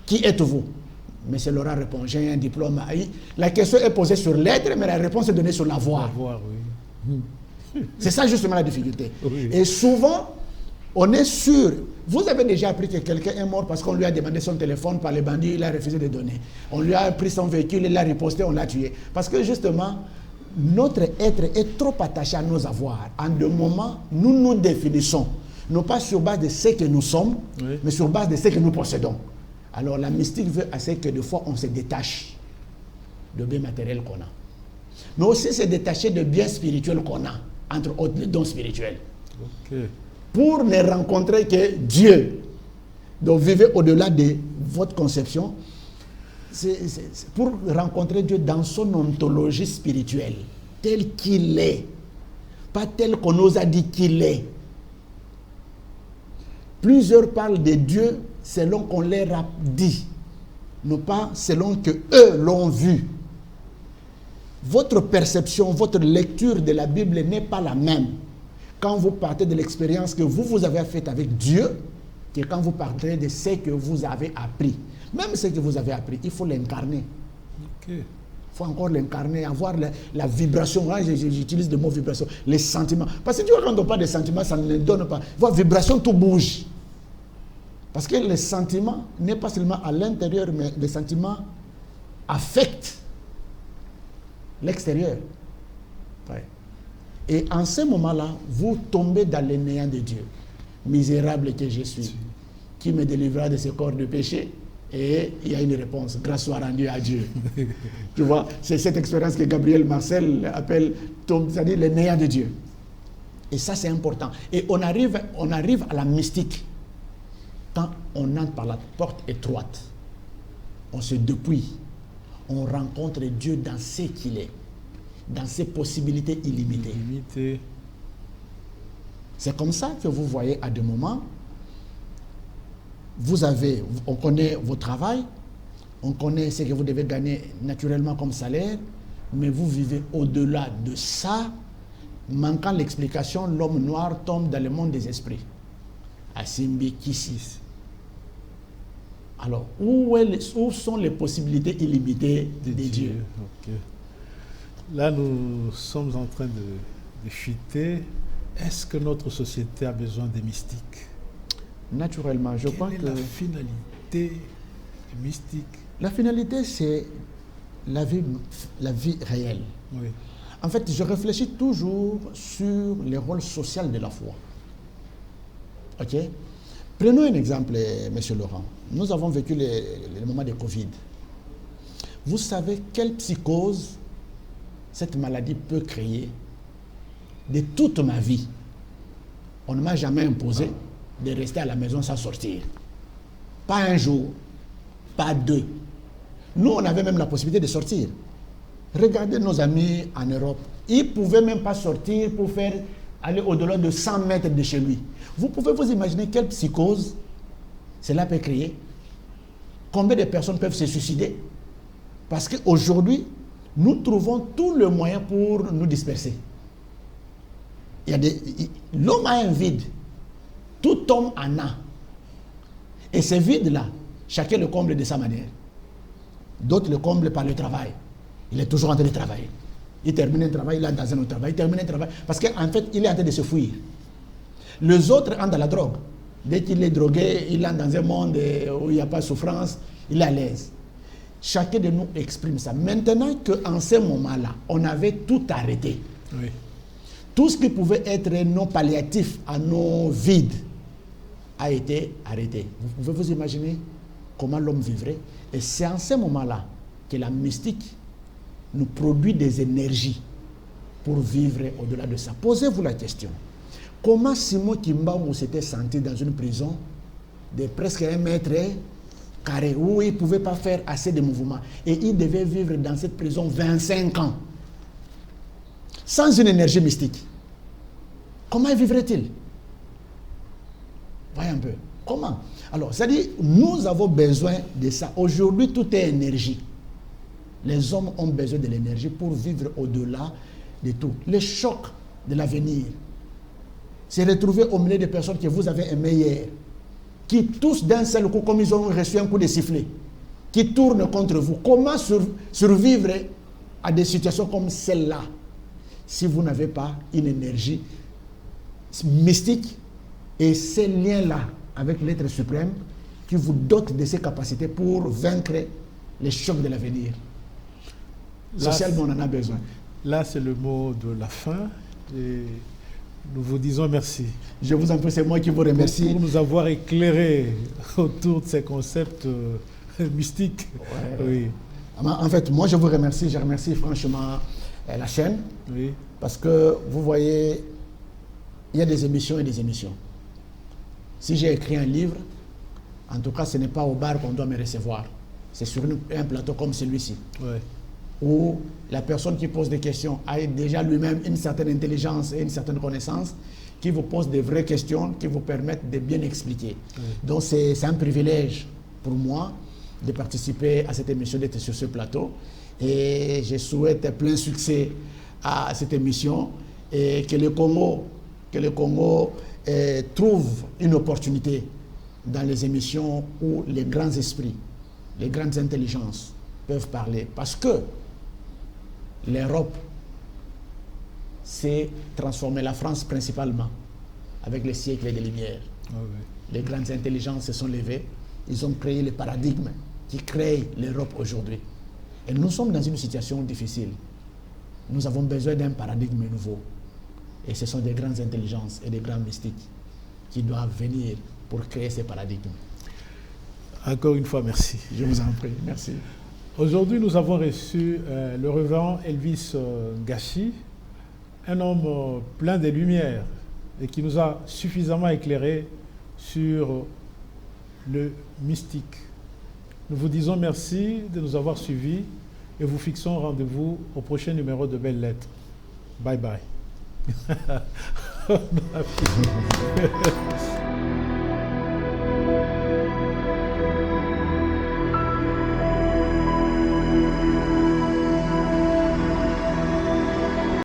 qui êtes-vous? Monsieur Laurent répond, j'ai un diplôme. La question est posée sur l'être, mais la réponse est donnée sur l'avoir. L'avoir, oui. C'est ça justement la difficulté. Oui. Et souvent, on est sûr. Vous avez déjà appris que quelqu'un est mort parce qu'on lui a demandé son téléphone par les bandits, il a refusé de donner. On lui a pris son véhicule, il l'a riposté, on l'a tué. Parce que justement, notre être est trop attaché à nos avoirs. En deux moments, nous nous définissons, non pas sur base de ce que nous sommes, Oui. mais sur base de ce que nous possédons. Alors la mystique veut assez que des fois on se détache de biens matériels qu'on a. Mais aussi se détacher de biens spirituels qu'on a, entre autres les dons spirituels. Ok. Pour ne rencontrer que Dieu. Donc vivez au-delà de votre conception. C'est pour rencontrer Dieu dans son ontologie spirituelle, tel qu'il est. Pas tel qu'on nous a dit qu'il est. Plusieurs parlent de Dieu selon qu'on leur a dit, non pas selon que eux l'ont vu. Votre perception, votre lecture de la Bible n'est pas la même quand vous partez de l'expérience que vous avez faite avec Dieu que quand vous partez de ce que vous avez appris. Même ce que vous avez appris, il faut l'incarner. Ok. Il faut encore l'incarner, avoir la vibration. Là, j'utilise le mot vibration, les sentiments. Parce que tu vois, quand on parle de sentiments, ça ne donne pas. Voir vibration, tout bouge. Parce que le sentiment n'est pas seulement à l'intérieur, mais le sentiment affecte l'extérieur. Ouais. Et en ce moment-là, vous tombez dans le néant de Dieu. Misérable que je suis, qui me délivrera de ce corps de péché? Et il y a une réponse, grâce soit rendue à Dieu. Tu vois, c'est cette expérience que Gabriel Marcel appelle, c'est-à-dire le néant de Dieu. Et ça, c'est important. Et on arrive à la mystique quand on entre par la porte étroite. On se dépouille. On rencontre Dieu dans ce qu'il est, dans ses possibilités illimitées. Limité. C'est comme ça que vous voyez à des moments, on connaît vos travail, on connaît ce que vous devez gagner naturellement comme salaire, mais vous vivez au-delà de ça. Manquant l'explication, l'homme noir tombe dans le monde des esprits. Asimbi Kisi. Alors, où sont les possibilités illimitées de Dieu? Ok. Là, nous sommes en train de chuter. Est-ce que notre société a besoin des mystiques? Naturellement, je crois que... Quelle est la finalité des mystiques? La finalité, c'est la vie réelle. Oui. En fait, je réfléchis toujours sur le rôle social de la foi. Ok? Prenons un exemple, M. Laurent. Nous avons vécu le moment de Covid. Vous savez quelle psychose cette maladie peut créer? De toute ma vie, on ne m'a jamais imposé de rester à la maison sans sortir. Pas un jour, pas deux. Nous, on avait même la possibilité de sortir. Regardez nos amis en Europe. Ils ne pouvaient même pas sortir pour aller au-delà de 100 mètres de chez lui. Vous pouvez vous imaginer quelle psychose cela peut créer? Combien de personnes peuvent se suicider? Parce qu'aujourd'hui, nous trouvons tout le moyen pour nous disperser. L'homme a un vide. Tout homme en a. Et ce vide-là, chacun le comble de sa manière. D'autres le comblent par le travail. Il est toujours en train de travailler. Il termine un travail, il est dans un autre travail, il termine un travail. Parce qu'en fait, il est en train de se fuir. Les autres entrent dans la drogue. Dès qu'il est drogué, il entre dans un monde où il n'y a pas de souffrance, il est à l'aise. Chacun de nous exprime ça. Maintenant qu'en ce moment-là, on avait tout arrêté. Oui. Tout ce qui pouvait être non palliatif à nos vides a été arrêté. Vous pouvez vous imaginer comment l'homme vivrait? Et c'est en ce moment-là que la mystique nous produit des énergies pour vivre au-delà de ça. Posez-vous la question. Comment Simon Kimbangu s'était senti dans une prison de presque 1 mètre carré où il ne pouvait pas faire assez de mouvements et il devait vivre dans cette prison 25 ans sans une énergie mystique? Comment vivrait-il? Voyez un peu. Comment? Alors, c'est-à-dire, nous avons besoin de ça. Aujourd'hui, tout est énergie. Les hommes ont besoin de l'énergie pour vivre au-delà de tout. Le choc de l'avenir, c'est retrouver au milieu des personnes que vous avez aimées hier, qui tous d'un seul coup, comme ils ont reçu un coup de sifflet, qui tournent contre vous. Comment survivre à des situations comme celle-là si vous n'avez pas une énergie mystique et ces liens-là avec l'être suprême qui vous dote de ces capacités pour vaincre les chocs de l'avenir? Socialement, on en a besoin. Là, c'est le mot de la fin et nous vous disons merci. Je vous en prie, c'est moi qui vous remercie. Pour nous avoir éclairé autour de ces concepts mystiques. Ouais. Oui. En fait, moi, je vous remercie. Je remercie franchement la chaîne. Oui. Parce que, vous voyez, il y a des émissions et des émissions. Si j'ai écrit un livre, en tout cas, ce n'est pas au bar qu'on doit me recevoir. C'est sur un plateau comme celui-ci. Ouais. Où la personne qui pose des questions a déjà lui-même une certaine intelligence et une certaine connaissance, qui vous pose des vraies questions, qui vous permettent de bien expliquer. Oui. Donc c'est un privilège pour moi de participer à cette émission, d'être sur ce plateau. Et je souhaite plein succès à cette émission et que le Congo trouve une opportunité dans les émissions où les grands esprits, les grandes intelligences peuvent parler. Parce que l'Europe s'est transformée, la France principalement, avec les siècles de lumière. Ah oui. Les grandes intelligences se sont levées, ils ont créé le paradigme qui crée l'Europe aujourd'hui. Et nous sommes dans une situation difficile. Nous avons besoin d'un paradigme nouveau. Et ce sont des grandes intelligences et des grands mystiques qui doivent venir pour créer ces paradigmes. Encore une fois, merci. Je vous en prie, merci. Aujourd'hui, nous avons reçu le révérend Elvis Ngashi, un homme plein de lumière et qui nous a suffisamment éclairé sur le mystique. Nous vous disons merci de nous avoir suivis et vous fixons rendez-vous au prochain numéro de Belles Lettres. Bye bye.